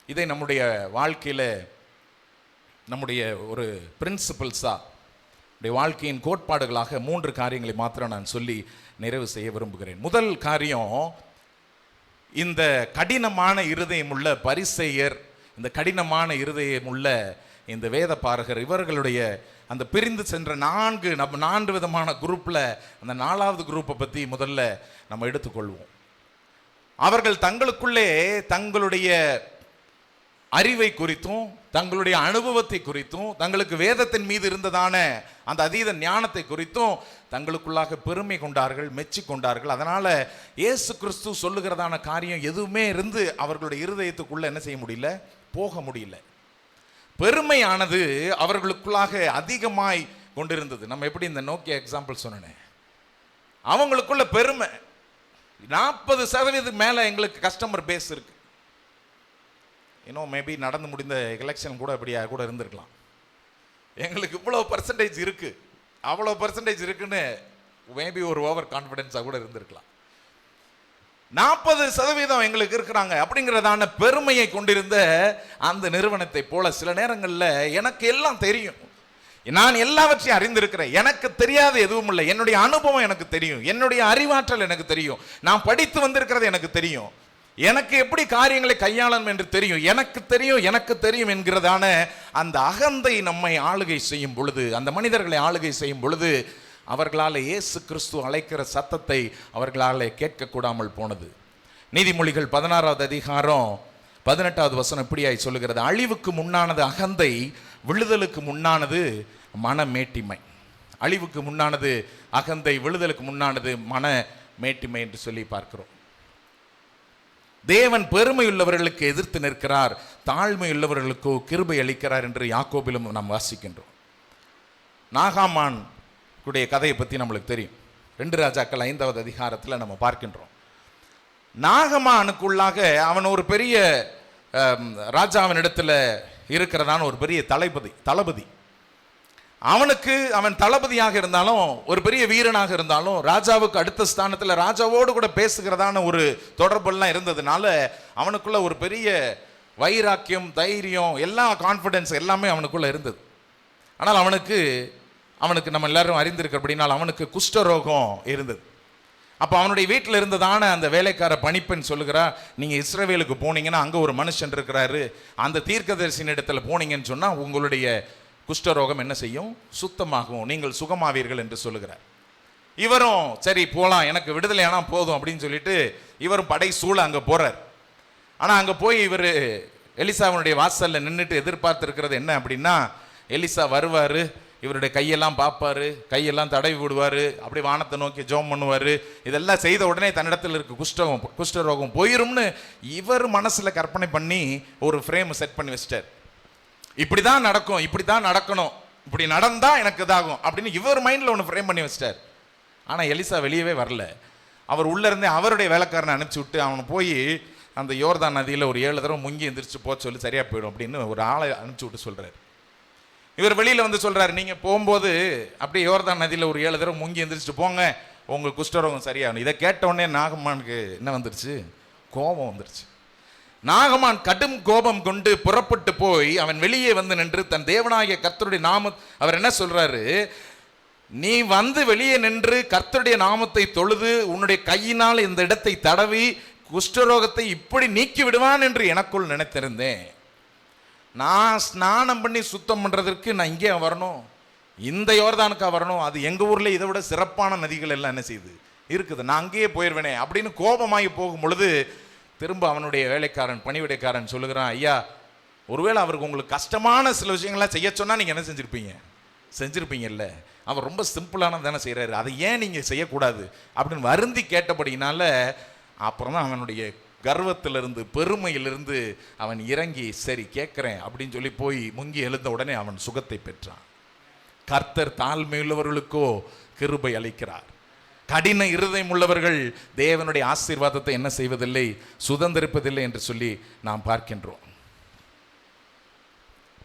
இதை நம்முடைய வாழ்க்கையில, நம்முடைய ஒரு பிரின்சிபல்ஸாக, வாழ்க்கையின் கோட்பாடுகளாக 3 காரியங்களை மாத்திரம் நான் சொல்லி நிறைவு செய்ய விரும்புகிறேன். முதல் காரியம், இந்த கடினமான இருதயம் உள்ள பரிசேயர், இந்த கடினமான இருதயம் உள்ள இந்த வேத பாரகர், இவர்களுடைய அந்த பிரிந்து சென்ற 4 விதமான குரூப்பில் அந்த 4வது குரூப்பை பற்றி முதல்ல நம்ம எடுத்துக்கொள்வோம். அவர்கள் தங்களுக்குள்ளே தங்களுடைய அறிவை குறித்தும் தங்களுடைய அனுபவத்தை குறித்தும் தங்களுக்கு வேதத்தின் மீது இருந்ததான அந்த அதீத ஞானத்தை குறித்தும் தங்களுக்குள்ளாக பெருமை கொண்டார்கள், மெச்சி கொண்டார்கள். அதனால இயேசு கிறிஸ்து சொல்லுகிறதான காரியம் எதுவுமே இருந்து அவர்களுடைய இருதயத்துக்குள்ள என்ன செய்ய முடியல, போக முடியல. பெருமையானது அவர்களுக்குள்ளாக அதிகமாய் கொண்டிருந்தது. நம்ம எப்படி இந்த நோக்கிய எக்ஸாம்பிள் சொன்னேன், அவங்களுக்குள்ள பெருமை 40% மேல எங்களுக்கு கஸ்டமர் பேஸ் இருக்கு. இன்னும் மேபி நடந்து முடிந்த எலெக்ஷன் கூட இப்படியா கூட இருந்திருக்கலாம். எங்களுக்கு இவ்வளோ பர்சன்டேஜ் இருக்கு, அவ்வளோ பர்சன்டேஜ் இருக்குன்னு மேபி ஒரு ஓவர் கான்ஃபிடென்ஸாக கூட இருந்திருக்கலாம். 40% எங்களுக்கு இருக்கிறாங்க அப்படிங்கிறதான பெருமையை கொண்டிருந்த அந்த நிறுவனத்தை போல சில நேரங்களில் எனக்கு எல்லாம் தெரியும், நான் எல்லாவற்றையும் அறிந்திருக்கிறேன், எனக்கு தெரியாத எதுவும் இல்லை, என்னுடைய அனுபவம் எனக்கு தெரியும், என்னுடைய அறிவாற்றல் எனக்கு தெரியும், நான் படித்து வந்திருக்கிறது எனக்கு தெரியும், எனக்கு எப்படி காரியங்களை கையாளணும் என்று தெரியும், எனக்கு தெரியும் என்கிறதான அந்த அகந்தை நம்மை ஆளுகை செய்யும் பொழுது, அந்த மனிதர்களை ஆளுகை செய்யும் பொழுது அவர்களால் இயேசு கிறிஸ்து அழைக்கிற சத்தத்தை அவர்களால் கேட்கக்கூடாமல் போனது. நீதிமொழிகள் 16வது அதிகாரம் 18வது வசனம் இப்படியாய் சொல்லுகிறது, அழிவுக்கு முன்னானது அகந்தை, விழுதலுக்கு முன்னானது மனமேட்டிமை. அழிவுக்கு முன்னானது அகந்தை, விழுதலுக்கு முன்னானது மன மேட்டிமை என்று சொல்லி பார்க்கிறோம். தேவன் பெருமையுள்ளவர்களுக்கு எதிர்த்து நிற்கிறார், தாழ்மையுள்ளவர்களுக்கோ கிருபை அளிக்கிறார் என்று யாக்கோபிலும் நாம் வாசிக்கின்றோம். நாகாமான் கூடிய கதையை பற்றி நம்மளுக்கு தெரியும். 2 ராஜாக்கள் 5வது அதிகாரத்தில் நம்ம பார்க்கின்றோம். நாகமானுக்குள்ளாக அவன் ஒரு பெரிய ராஜாவினிடத்தில் இருக்கிறதான ஒரு பெரிய தளபதி. அவன் தளபதியாக இருந்தாலும், ஒரு பெரிய வீரனாக இருந்தாலும், ராஜாவுக்கு அடுத்த ஸ்தானத்தில் ராஜாவோடு கூட பேசுகிறதான ஒரு தொடர்பெல்லாம் இருந்ததுனால அவனுக்குள்ள ஒரு பெரிய வைராக்கியம், தைரியம், எல்லா கான்ஃபிடன்ஸ் எல்லாமே அவனுக்குள்ள இருந்தது. ஆனால் அவனுக்கு நம்ம எல்லாரும் அறிந்திருக்கிறபடினால் அவனுக்கு குஷ்டரோகம் இருந்தது. அப்போ அவனுடைய வீட்டில் இருந்ததான அந்த வேலைக்கார பணிப்பெண் சொல்லுகிறா, நீங்கள் இஸ்ரவேலுக்கு போனீங்கன்னா அங்கே ஒரு மனுஷன் இருக்கிறாரு, அந்த தீர்க்கதரிசியின் இடத்துல போனீங்கன்னு சொன்னால் உங்களுடைய குஷ்டரோகம் என்ன செய்யும், சுத்தமாகும், நீங்கள் சுகமாவீர்கள் என்று சொல்லுகிறார். இவரும் சரி போகலாம், எனக்கு விடுதலை ஆனால் போதும் அப்படின்னு சொல்லிட்டு இவரும் படை சூழ அங்கே போகிறார். ஆனால் அங்கே போய் இவர் எலிசாவினுடைய வாசலில் நின்றுட்டு எதிர்பார்த்துருக்கிறது என்ன அப்படின்னா, எலிசா வருவார், இவருடைய கையெல்லாம் பார்ப்பார், கையெல்லாம் தடவி விடுவார், அப்படி வானத்தை நோக்கி ஜெபம் பண்ணுவார். இதெல்லாம் செய்த உடனே தன்னிடத்தில் இருக்க குஷ்டரோகம் போயிரும்னு இவர் மனசில் கற்பனை பண்ணி ஒரு ஃப்ரேம் செட் பண்ணி வச்சிட்டார். இப்படி தான் நடக்கணும், இப்படி நடந்தால் எனக்கு இதாகும் அப்படின்னு இவர் மைண்டில் ஒன்று ஃப்ரேம் பண்ணி வச்சிட்டார். ஆனால் எலிசா வெளியவே வரல. அவர் உள்ளேருந்தே அவருடைய வேலைக்காரனை அனுப்பிச்சி விட்டு அவனை போய் அந்த யோர்தான் நதியில் ஒரு 7 தடவை முங்கி எந்திரிச்சு போக சொல்லி சரியாக போயிடும் அப்படின்னு ஒரு ஆளை அனுப்பிச்சி விட்டு சொல்கிறார். இவர் வெளியில் வந்து சொல்கிறார், நீங்கள் போகும்போது அப்படியே யோர்தான் நதியில் ஒரு 7 தடவை முங்கி எந்திரிச்சிட்டு போங்க, உங்கள் குஷ்டரோகம் சரியாகணும். இதை கேட்டவுடனே நாகமானுக்கு என்ன வந்துருச்சு, கோபம் வந்துருச்சு. நாகமான் கடும் கோபம் கொண்டு புறப்பட்டு போய் அவன் வெளியே வந்து நின்று தன் தேவனாகிய கர்த்தருடைய அவர் என்ன சொல்றாரு, நீ வந்து வெளியே நின்று கர்த்தருடைய நாமத்தை தொழுது உன்னுடைய கையினால் இந்த இடத்தை தடவி குஷ்டரோகத்தை இப்படி நீக்கி விடுவான் என்று எனக்குள் நினைத்திருந்தேன். நான் ஸ்நானம் பண்ணி சுத்தம் பண்ணுறதற்கு நான் இங்கே வரணும், இந்த யோர்தானுக்கா வரணும், அது எங்கள் ஊரில் இதை விட சிறப்பான நதிகள் எல்லாம் என்ன செய்யுது இருக்குது, நான் அங்கேயே போயிடுவேனே அப்படின்னு கோபமாகி போகும் பொழுது திரும்ப அவனுடைய வேலைக்காரன் பணிவிடைக்காரன் சொல்லுகிறான், ஐயா ஒருவேளை அவருக்கு உங்களுக்கு கஷ்டமான சில விஷயங்கள்லாம் செய்ய சொன்னால் நீங்கள் என்ன செஞ்சுருப்பீங்கல்ல, அவர் ரொம்ப சிம்பிளானது தானே செய்கிறாரு, அதை ஏன் நீங்கள் செய்யக்கூடாது அப்படின்னு வருந்தி கேட்டபடினால அப்புறம் தான் அவனுடைய கர்வத்திலிருந்து பெருமையிலிருந்து அவன் இறங்கி சரி கேட்குறேன் அப்படின்னு சொல்லி போய் முங்கி எழுந்த உடனே அவன் சுகத்தை பெற்றான். கர்த்தர் தாழ்மையுள்ளவர்களுக்கோ கிருபை அளிக்கிறார். கடின இருதயம் உள்ளவர்கள் தேவனுடைய ஆசீர்வாதத்தை என்ன செய்வதில்லை, சுதந்திரிப்பதில்லை என்று சொல்லி நாம் பார்க்கின்றோம்.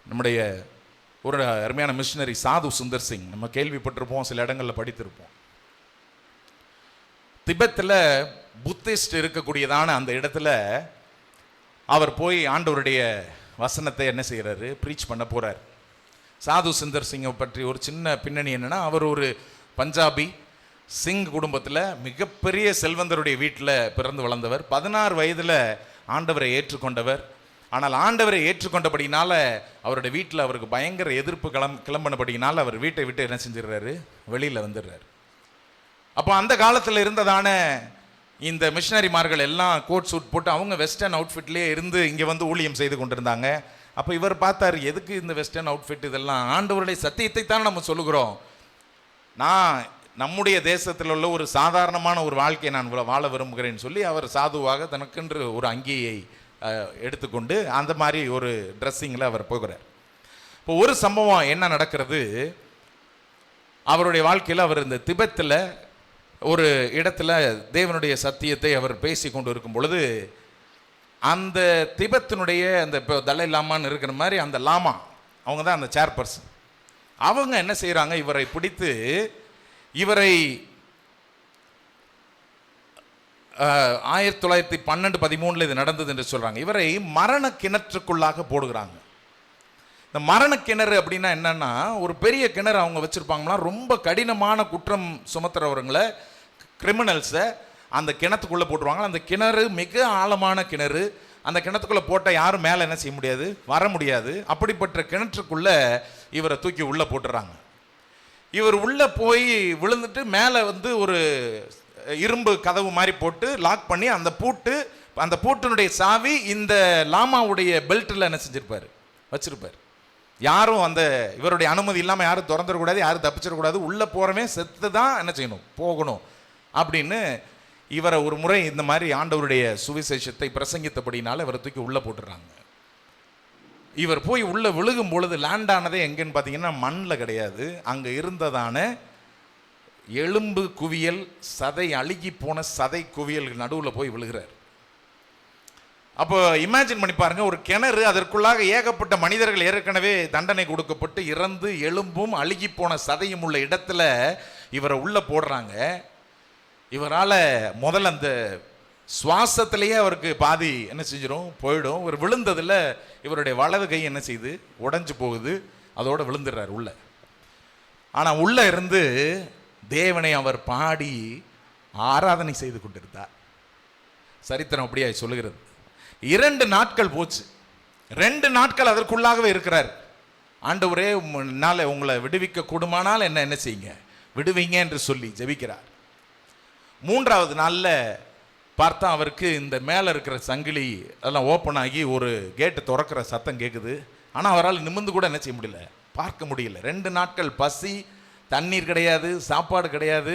நம்முடைய ஒரு அருமையான மிஷனரி சாது சுந்தர் சிங் நம்ம கேள்விப்பட்டிருப்போம், சில இடங்களில் படித்திருப்போம். திபெத்தில் புத்திஸ்ட் இருக்கக்கூடியதான அந்த இடத்துல அவர் போய் ஆண்டவருடைய வசனத்தை என்ன செய்கிறாரு, ப்ரீச் பண்ண போகிறார். சாது சுந்தர் சிங்கை பற்றி ஒரு சின்ன பின்னணி என்னென்னா, அவர் ஒரு பஞ்சாபி சிங் குடும்பத்தில் மிகப்பெரிய செல்வந்தருடைய வீட்டில் பிறந்து வளர்ந்தவர். 16 வயதில் ஆண்டவரை ஏற்றுக்கொண்டவர். ஆனால் ஆண்டவரை ஏற்றுக்கொண்டபடினால அவருடைய வீட்டில் அவருக்கு பயங்கர எதிர்ப்பு கிளம்பினபடினால அவர் வீட்டை விட்டு என்ன செஞ்சிடறாரு, வெளியில் வந்துடுறாரு. அப்போ அந்த காலத்தில் இருந்ததான இந்த மிஷனரிமார்கள் எல்லாம் கோட் சூட் போட்டு அவங்க வெஸ்டர்ன் அவுட்ஃபிட்லேயே இருந்து இங்கே வந்து ஊழியம் செய்து கொண்டிருந்தாங்க. அப்போ இவர் பார்த்தார், எதுக்கு இந்த வெஸ்டர்ன் அவுட்ஃபிட், இதெல்லாம் ஆண்டவருடைய சத்தியத்தை தான் நம்ம சொல்லுகிறோம், நம்முடைய தேசத்தில் உள்ள ஒரு சாதாரணமான ஒரு வாழ்க்கையை நான் வாழ விரும்புகிறேன்னு சொல்லி அவர் சாதுவாக தனக்கென்று ஒரு அங்கியை எடுத்துக்கொண்டு அந்த மாதிரி ஒரு ட்ரெஸ்ஸிங்கில் அவர் போகிறார். இப்போ ஒரு சம்பவம் என்ன நடக்கிறது, அவருடைய வாழ்க்கையில் அவர் இந்த திபெத்தில் ஒரு இடத்துல தேவனுடைய சத்தியத்தை அவர் பேசி கொண்டு இருக்கும் பொழுது அந்த திபெத்தினுடைய அந்த இப்போ தலை லாமான்னு இருக்கிற மாதிரி அந்த லாமா அவங்க தான் அந்த சேர்பர்சன், அவங்க என்ன செய்கிறாங்க, இவரை பிடித்து இவரை 1912-13 இது நடந்தது என்று சொல்றாங்க. இவரை மரண கிணற்றுக்குள்ளாக போடுகிறாங்க. இந்த மரண கிணறு அப்படின்னா என்னன்னா, ஒரு பெரிய கிணறு அவங்க வச்சிருப்பாங்கன்னா, ரொம்ப கடினமான குற்றம் சுமத்துறவங்களை, கிரிமினல்ஸை அந்த கிணத்துக்குள்ளே போட்டுருவாங்க. அந்த கிணறு மிக ஆழமான கிணறு. அந்த கிணத்துக்குள்ளே போட்ட யாரும் மேலே என்ன செய்ய முடியாது, வர முடியாது. அப்படிப்பட்ட கிணற்றுக்குள்ளே இவரை தூக்கி உள்ளே போட்டுறாங்க. இவர் உள்ளே போய் விழுந்துட்டு மேலே வந்து ஒரு இரும்பு கதவு மாதிரி போட்டு லாக் பண்ணி, அந்த பூட்டினுடைய சாவி இந்த லாமாவுடைய பெல்ட்டில் என்ன செஞ்சிருப்பார், வச்சிருப்பார். யாரும் அந்த இவருடைய அனுமதி இல்லாமல் யாரும் திறந்துடக்கூடாது, யாரும் தப்பிச்சிடக்கூடாது. உள்ளே போகிறவன் செத்து தான் என்ன செய்யணும், போகணும் அப்படின்னு இவரை ஒரு முறை இந்த மாதிரி ஆண்டவருடைய சுவிசேஷத்தை பிரசங்கித்தபடினால இவரை தூக்கி உள்ளே போட்டுறாங்க. இவர் போய் உள்ளே விழுகும் பொழுது லேண்ட் ஆனதே எங்கன்னு பார்த்தீங்கன்னா மண்ணில் கிடையாது, அங்கே இருந்ததான எலும்பு குவியல், சதை அழுகி போன சதை குவியல் நடுவில் போய் விழுகிறார். அப்போ இமேஜின் பண்ணி பாருங்க, ஒரு கிணறு, அதற்குள்ளாக ஏகப்பட்ட மனிதர்கள் ஏற்கனவே தண்டனை கொடுக்கப்பட்டு இறந்து எலும்பும் அழுகி போன சதையும் உள்ள இடத்துல இவரை உள்ள போடுறாங்க. இவரால் முதல்ல அந்த சுவாசத்திலேயே அவருக்கு பாதி என்ன செஞ்சிடும், போயிடும். இவர் விழுந்ததில் இவருடைய வலது கை என்ன செய்யுது, உடைஞ்சு போகுது. அதோட விழுந்துடுறார் உள்ள. ஆனால் உள்ள இருந்து தேவனை அவர் பாடி ஆராதனை செய்து கொண்டிருந்தார். சரித்திரம் அப்படியே சொல்லுகிறது. 2 நாட்கள் போச்சு. 2 நாட்கள் அதற்குள்ளாகவே இருக்கிறார். ஆண்டவரே என்னால் உங்களை விடுவிக்க கூடுமானால் என்ன செய்யுங்க, விடுவீங்க என்று சொல்லி ஜெபிக்கிறார். 3வது நாளில் பார்த்தா அவருக்கு இந்த மேலே இருக்கிற சங்கிலி அதெல்லாம் ஓப்பன் ஆகி ஒரு கேட்டு திறக்கிற சத்தம் கேட்குது. ஆனால் அவரால் நிமிர்ந்து கூட என்ன செய்ய முடியல, பார்க்க முடியல. 2 நாட்கள் பசி, தண்ணீர் கிடையாது, சாப்பாடு கிடையாது,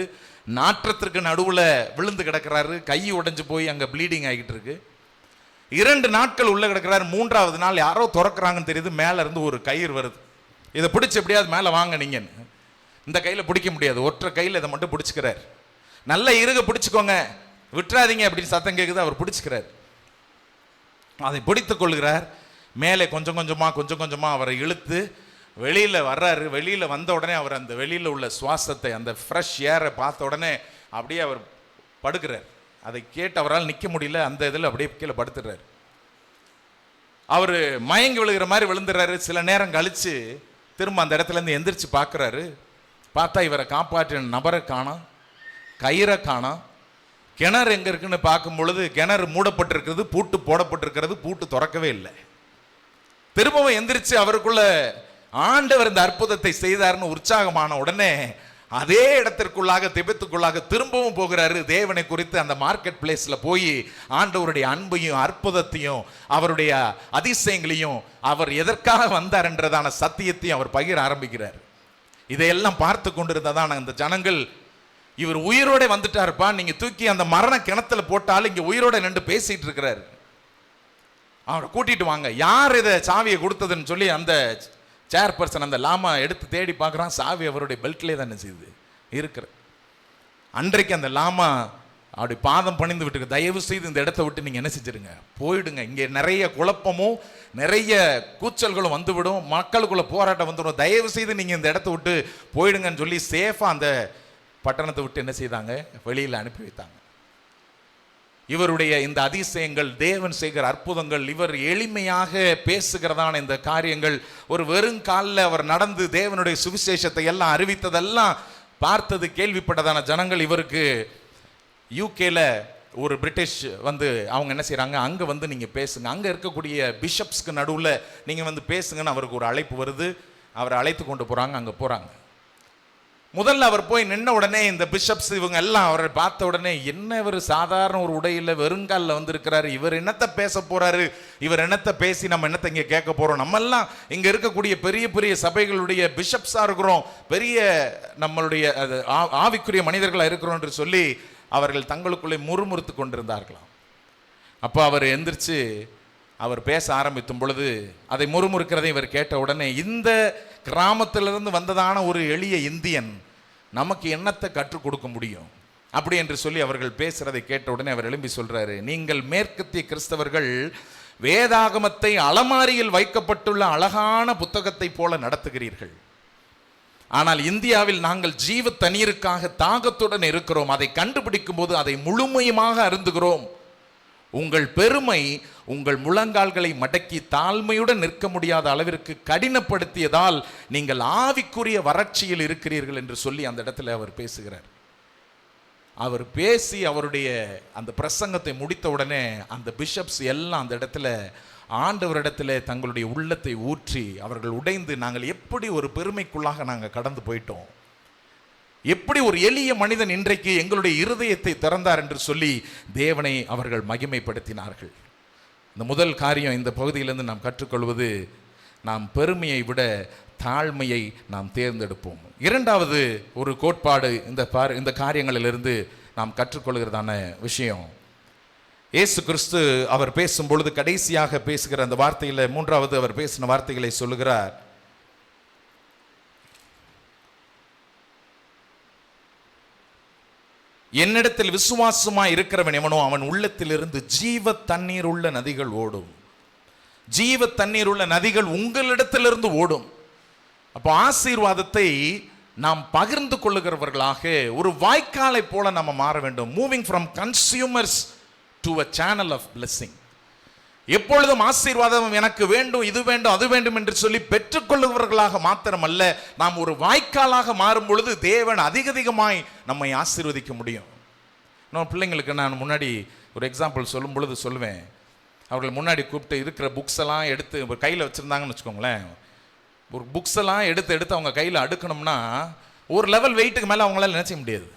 நாற்றத்திற்கு நடுவில் விழுந்து கிடக்கிறாரு. கை உடைஞ்சு போய் அங்கே ப்ளீடிங் ஆகிட்டு இருக்கு. 2 நாட்கள் உள்ள கிடக்கிறாரு. 3வது நாள் யாரோ திறக்கிறாங்கன்னு தெரியுது. மேலே இருந்து ஒரு கயிறு வருது. இதை பிடிச்சி எப்படியாவது மேலே வாங்க நீங்க. இந்த கையில் பிடிக்க முடியாது, ஒற்றை கையில் இதை மட்டும் பிடிச்சிக்கிறார். நல்ல இருக பிடிச்சிக்கோங்க, விட்டுறாதீங்க அப்படின்னு சத்தம் கேட்குது. அவர் பிடிச்சிக்கிறார், அதை பிடித்து கொள்கிறார். மேலே கொஞ்சம் கொஞ்சமாக அவரை இழுத்து வெளியில் வர்றாரு. வெளியில் வந்த உடனே அவர் அந்த வெளியில் உள்ள சுவாசத்தை, அந்த ஃப்ரெஷ் ஏரை பார்த்த உடனே அப்படியே அவர் படுக்கிறார். அதை கேட்டு அவரால் நிற்க முடியல. அந்த இதில் அப்படியே கீழே படுத்துடுறாரு. அவர் மயங்கி விழுகிற மாதிரி விழுந்துடுறாரு. சில நேரம் கழித்து திரும்ப அந்த இடத்துலேருந்து எந்திரிச்சு பார்க்குறாரு. பார்த்தா இவரை காப்பாற்றின நபரை காணோம், கயிறை காணோம். கிணறு எங்கே இருக்குன்னு பார்க்கும் பொழுது கிணறு மூடப்பட்டிருக்கிறது, பூட்டு போடப்பட்டிருக்கிறது, பூட்டு திறக்கவே இல்லை. திரும்பவும் எந்திரிச்சு அவருக்குள்ள ஆண்டவர் இந்த அற்புதத்தை செய்தார்னு உற்சாகமான உடனே அதே இடத்திற்குள்ளாக, திபெத்துக்குள்ளாக திரும்பவும் போகிறாரு. தேவனை குறித்து அந்த மார்க்கெட் பிளேஸில் போய் ஆண்டவருடைய அன்பையும் அற்புதத்தையும் அவருடைய அதிசயங்களையும் அவர் எதற்காக வந்தார் என்றதான சத்தியத்தையும் அவர் பகிர ஆரம்பிக்கிறார். இதையெல்லாம் பார்த்து கொண்டிருந்ததான அந்த ஜனங்கள், இவர் உயிரோட வந்துட்டாருப்பா, நீங்க தூக்கி அந்த மரண கிணத்துல போட்டாலும் இங்க உயிரோட நின்று பேசிட்டு இருக்கிறாரு, அவரை கூட்டிட்டு வாங்க. யார் இதை சாவியை கொடுத்ததுன்னு சொல்லி அந்த சேர்பர்சன் அந்த லாமா எடுத்து தேடி பார்க்குறான். சாவி அவருடைய பெல்ட்லேயே தான் செய்யுது இருக்கிற. அன்றைக்கு அந்த லாமா அப்படி பாதம் பணிந்து விட்டு, தயவு செய்து இந்த இடத்த விட்டு நீங்கள் என்ன செஞ்சிருங்க, போயிடுங்க. இங்கே நிறைய குழப்பமும் நிறைய கூச்சல்களும் வந்துவிடும், மக்களுக்குள்ள போராட்டம் வந்துடும், தயவு செய்து நீங்கள் இந்த இடத்த விட்டு போயிடுங்கன்னு சொல்லி சேஃபாக அந்த பட்டணத்தை விட்டு என்ன செய்தாங்க, வெளியில் அனுப்பி வைத்தாங்க. இவருடைய இந்த அதிசயங்கள், தேவன் செய்கிற அற்புதங்கள், இவர் எளிமையாக பேசுகிறதான இந்த காரியங்கள், ஒரு வெறுங்காலில் அவர் நடந்து தேவனுடைய சுவிசேஷத்தை எல்லாம் அறிவித்ததெல்லாம் பார்த்தது கேள்விப்பட்டதான ஜனங்கள் இவருக்கு யூகேல ஒரு பிரிட்டிஷ் வந்து அவங்க என்ன செய்கிறாங்க, அங்கே வந்து நீங்கள் பேசுங்க, அங்கே இருக்கக்கூடிய பிஷப்ஸ்க்கு நடுவில் நீங்கள் வந்து பேசுங்கன்னு அவருக்கு ஒரு அழைப்பு வருது. அவரை அழைத்து கொண்டு போகிறாங்க. அங்கே போகிறாங்க. முதல்ல அவர் போய் நின்ன உடனே இந்த பிஷப்ஸ் இவங்க எல்லாம் அவரை பார்த்த உடனே, என்ன இவர் சாதாரண ஒரு உடையில் வெறுங்காலில் வந்திருக்கிறாரு, இவர் என்னத்தை பேச போறாரு, இவர் என்னத்தை பேசி நம்ம என்னத்தை இங்கே கேட்க போறோம், நம்ம எல்லாம் இங்கே இருக்கக்கூடிய பெரிய பெரிய சபைகளுடைய பிஷப்ஸாக இருக்கிறோம், பெரிய நம்மளுடைய ஆவிக்குரிய மனிதர்களாக இருக்கிறோம் என்று சொல்லி அவர்கள் தங்களுக்குள்ளே முறுமுறுத்து கொண்டிருந்தார்களாம். அப்போ அவர் எந்திரிச்சு அவர் பேச ஆரம்பித்தும் பொழுது அதை முறுமுறுக்கிறதை இவர் கேட்ட உடனே, இந்த கிராமத்திலிருந்து வந்ததான ஒரு எளிய இந்தியன் நமக்கு என்னத்தை கற்றுக் கொடுக்க முடியும் அப்படி என்று சொல்லி அவர்கள் பேசுறதை கேட்ட உடனே அவர் எழும்பி சொல்றாரு, நீங்கள் மேற்கத்திய கிறிஸ்தவர்கள் வேதாகமத்தை அலமாரியில் வைக்கப்பட்டுள்ள அழகான புத்தகத்தை போல நடத்துகிறீர்கள். ஆனால் இந்தியாவில் நாங்கள் ஜீவ தண்ணீருக்காக தாகத்துடன் இருக்கிறோம். அதை கண்டுபிடிக்கும் போது அதை முழுமையுமாக அருந்துகிறோம். உங்கள் பெருமை உங்கள் முழங்கால்களை மடக்கி தாழ்மையுடன் நிற்க முடியாத அளவிற்கு கடினப்படுத்தியதால் நீங்கள் ஆவிக்குரிய வறட்சியில் இருக்கிறீர்கள் என்று சொல்லி அந்த இடத்துல அவர் பேசுகிறார். அவர் பேசி அவருடைய அந்த பிரசங்கத்தை முடித்த உடனே அந்த பிஷப்ஸ் எல்லாம் அந்த இடத்துல ஆண்டவரிடத்துல தங்களுடைய உள்ளத்தை ஊற்றி அவர்கள் உடைந்து, நாங்கள் எப்படி ஒரு பெருமைக்குள்ளாக நாங்கள் கடந்து போயிட்டோம், எப்படி ஒரு எளிய மனிதன் இன்றைக்கு எங்களுடைய இருதயத்தை திறந்தார் என்று சொல்லி தேவனை அவர்கள் மகிமைப்படுத்தினார்கள். இந்த முதல் காரியம் இந்த பகுதியிலிருந்து நாம் கற்றுக்கொள்வது, நாம் பெருமையை விட தாழ்மையை நாம் தேர்ந்தெடுப்போம். இரண்டாவது ஒரு கோட்பாடு இந்த காரியங்களிலிருந்து நாம் கற்றுக்கொள்கிறதான விஷயம், இயேசு கிறிஸ்து அவர் பேசும் பொழுது கடைசியாக பேசுகிற அந்த வார்த்தையில் மூன்றாவது அவர் பேசின வார்த்தைகளை சொல்லுகிறார். என்னிடத்தில் விசுவாசமாய் இருக்கிறவன் எவனோ அவன் உள்ளத்திலிருந்து ஜீவ தண்ணீர் உள்ள நதிகள் ஓடும். ஜீவ தண்ணீர் உள்ள நதிகள் உங்களிடத்திலிருந்து ஓடும். அப்போ ஆசீர்வாதத்தை நாம் பகிர்ந்து கொள்ளுகிறவர்களாக ஒரு வாய்க்காலை போல நம்ம மாற வேண்டும். Moving from consumers to a channel of blessing. எப்பொழுதும் ஆசீர்வாதம் எனக்கு வேண்டும், இது வேண்டும், அது வேண்டும் என்று சொல்லி பெற்றுக்கொள்ளுபவர்களாக மாத்திரமல்ல, நாம் ஒரு வாய்க்காலாக மாறும் பொழுது தேவன் அதிகமாய் நம்மை ஆசீர்வதிக்க முடியும். நான் பிள்ளைங்களுக்கு நான் முன்னாடி ஒரு எக்ஸாம்பிள் சொல்லும் பொழுது சொல்லுவேன், அவர்கள் முன்னாடி கூப்பிட்டு இருக்கிற புக்ஸ் எல்லாம் எடுத்து ஒரு கையில் வச்சுருந்தாங்கன்னு வச்சுக்கோங்களேன், ஒரு புக்ஸ் எல்லாம் எடுத்து அவங்க கையில் அடுக்கணும்னா ஒரு லெவல் வெயிட்டுக்கு மேலே அவங்களால என்ன செய்ய முடியாது,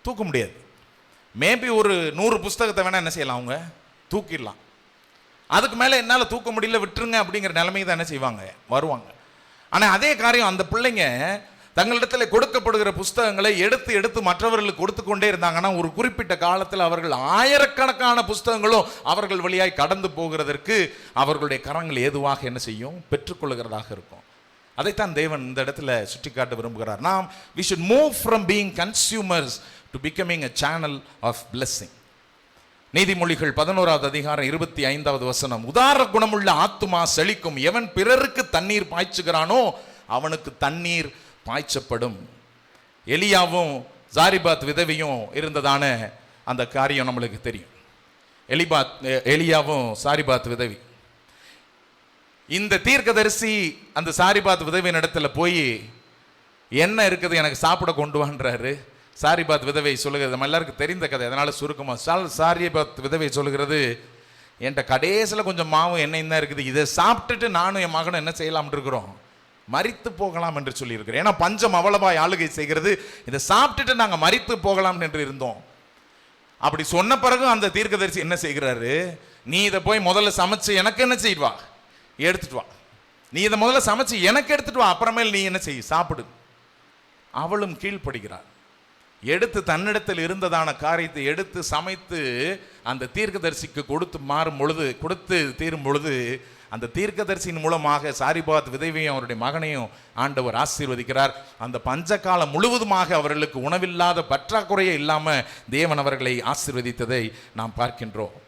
தூக்க முடியாது. மேபி ஒரு 100 புஸ்தகத்தை வேணால் என்ன செய்யலாம், அவங்க தூக்கிடலாம். அதுக்கு மேலே என்னால் தூக்க முடியல விட்டுருங்க அப்படிங்கிற நிலைமை தான் என்ன செய்வாங்க, வருவாங்க. ஆனால் அதே காரியம் அந்த பிள்ளைங்க தங்களிடத்தில் கொடுக்கப்படுகிற புஸ்தகங்களை எடுத்து மற்றவர்களுக்கு கொடுத்து கொண்டே இருந்தாங்கன்னா ஒரு குறிப்பிட்ட காலத்தில் அவர்கள் ஆயிரக்கணக்கான புஸ்தகங்களும் அவர்கள் வழியாய் கடந்து போகிறதற்கு அவர்களுடைய கரங்கள் ஏதுவாக என்ன செய்யும், பெற்றுக்கொள்கிறதாக இருக்கும். அதைத்தான் தேவன் இந்த இடத்துல சுட்டி காட்ட விரும்புகிறார். நாம் we should move from being consumers to becoming a channel of blessing. நீதிமொழிகள் 11வது அதிகாரம் 25வது வசனம், உதார குணமுள்ள ஆத்துமா செழிக்கும், எவன் பிறருக்கு தண்ணீர் பாய்ச்சுகிறானோ அவனுக்கு தண்ணீர் பாய்ச்சப்படும். எலியாவும் சாரிபாத் விதவையும் இருந்ததான அந்த காரியம் நம்மளுக்கு தெரியும். எலியாவும் சாரிபாத் விதவி, இந்த தீர்க்கதரிசி அந்த சாரிபாத் விதவையின் இடத்துல போய் என்ன இருக்குது எனக்கு சாப்பிட கொண்டு வான்றாரு. சாரிபாத் விதவை சொல்லுகிறது நம்ம எல்லாருக்கும் தெரிந்த கதை, அதனால சுருக்கமாக சாரிபாத் விதவை சொல்லுகிறது, என்கிட்ட கடைசியில் கொஞ்சம் மாவு எண்ணெயும் தான் இருக்குது, இதை சாப்பிட்டுட்டு நானும் என் மகனும் என்ன செய்யலாம்னு இருக்கிறோம், மரித்து போகலாம் என்று சொல்லியிருக்கிறேன். ஏன்னா பஞ்சம் அவ்வளவாய் ஆளுகை செய்கிறது, இதை சாப்பிட்டுட்டு நாங்கள் மரித்து போகலாம் என்று இருந்தோம். அப்படி சொன்ன பிறகு அந்த தீர்க்கதரிசி என்ன செய்கிறாரு, நீ இதை போய் முதல்ல சமைச்சு எனக்கு என்ன செய்வா, எடுத்துட்டு வா, நீ இதை முதல்ல சமைச்சு எனக்கு எடுத்துட்டு வா, அப்புறமேல் நீ என்ன செய்ய சாப்பிடு. அவளும் கீழ்ப்படுகிறாள். எடுத்து தன்னிடத்தில் இருந்ததான காரியத்தை எடுத்து சமைத்து அந்த தீர்க்கதரிசிக்கு கொடுத்து தீரும் பொழுது அந்த தீர்க்கதரிசியின் மூலமாக சாரிபாத் விதவையும் அவருடைய மகனையும் ஆண்டவர் ஆசீர்வதிக்கிறார். அந்த பஞ்சகாலம் முழுவதுமாக அவர்களுக்கு உணவில்லாத பற்றாக்குறையே இல்லாமல் தேவன் அவர்களை ஆசீர்வதித்ததை நாம் பார்க்கின்றோம்.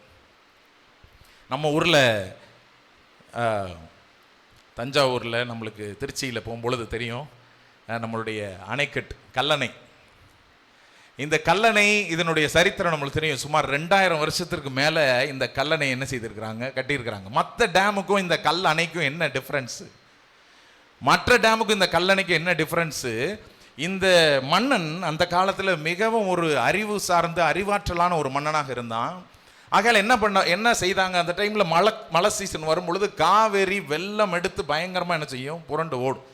நம்ம ஊரில் தஞ்சாவூரில் நம்மளுக்கு திருச்சியில் போகும்பொழுது தெரியும், நம்மளுடைய அணைக்கட்டு கல்லணை, இந்த கல்லணை இதனுடைய சரித்திரம் நம்மளுக்கு தெரியும். சுமார் 2000 வருஷத்திற்கு மேலே இந்த கல்லணை என்ன செய்திருக்கிறாங்க, கட்டியிருக்கிறாங்க. மற்ற டேமுக்கும் இந்த கல் அணைக்கும் என்ன டிஃப்ரென்ஸு, மற்ற டேமுக்கும் இந்த கல்லணைக்கும் என்ன டிஃப்ரென்ஸு, இந்த மன்னன் அந்த காலத்தில் மிகவும் ஒரு அறிவு சார்ந்த அறிவாற்றலான ஒரு மன்னனாக இருந்தான். ஆகையால் என்ன செய்தாங்க, அந்த டைமில் மழை சீசன் வரும் பொழுது காவேரி வெள்ளம் எடுத்து பயங்கரமாக என்ன செய்யும், புரண்டு ஓடும்.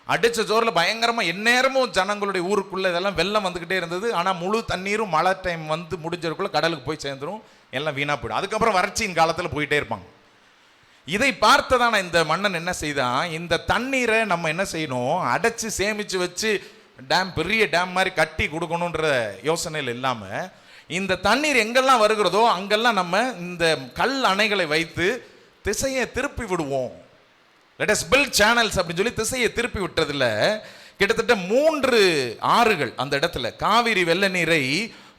அடித்த ஜோரில் பயங்கரமாக எந்நேரமும் ஜனங்களுடைய ஊருக்குள்ளே இதெல்லாம் வெள்ளம் வந்துக்கிட்டே இருந்தது. ஆனால் முழு தண்ணீரும் மழை டைம் வந்து முடிஞ்சதுக்குள்ளே கடலுக்கு போய் சேர்ந்துடும், எல்லாம் வீணாக போயிடும். அதுக்கப்புறம் வறட்சியின் காலத்தில் போயிட்டே இருப்பாங்க. இதை பார்த்ததான இந்த மன்னன் என்ன செய்தான், இந்த தண்ணீரை நம்ம என்ன செய்யணும், அடைச்சி சேமித்து வச்சு பெரிய டேம் மாதிரி கட்டி கொடுக்கணுன்ற யோசனையில் இல்லாமல் இந்த தண்ணீர் எங்கெல்லாம் வருகிறதோ அங்கெல்லாம் நம்ம இந்த கல் அணைகளை வைத்து திசையை திருப்பி விடுவோம். Let us build channels அப்படின்னு சொல்லி திசையை திருப்பி விட்டதில்ல. கிட்டத்தட்ட 3 ஆறுகள் அந்த இடத்துல, காவிரி வெள்ள நீரை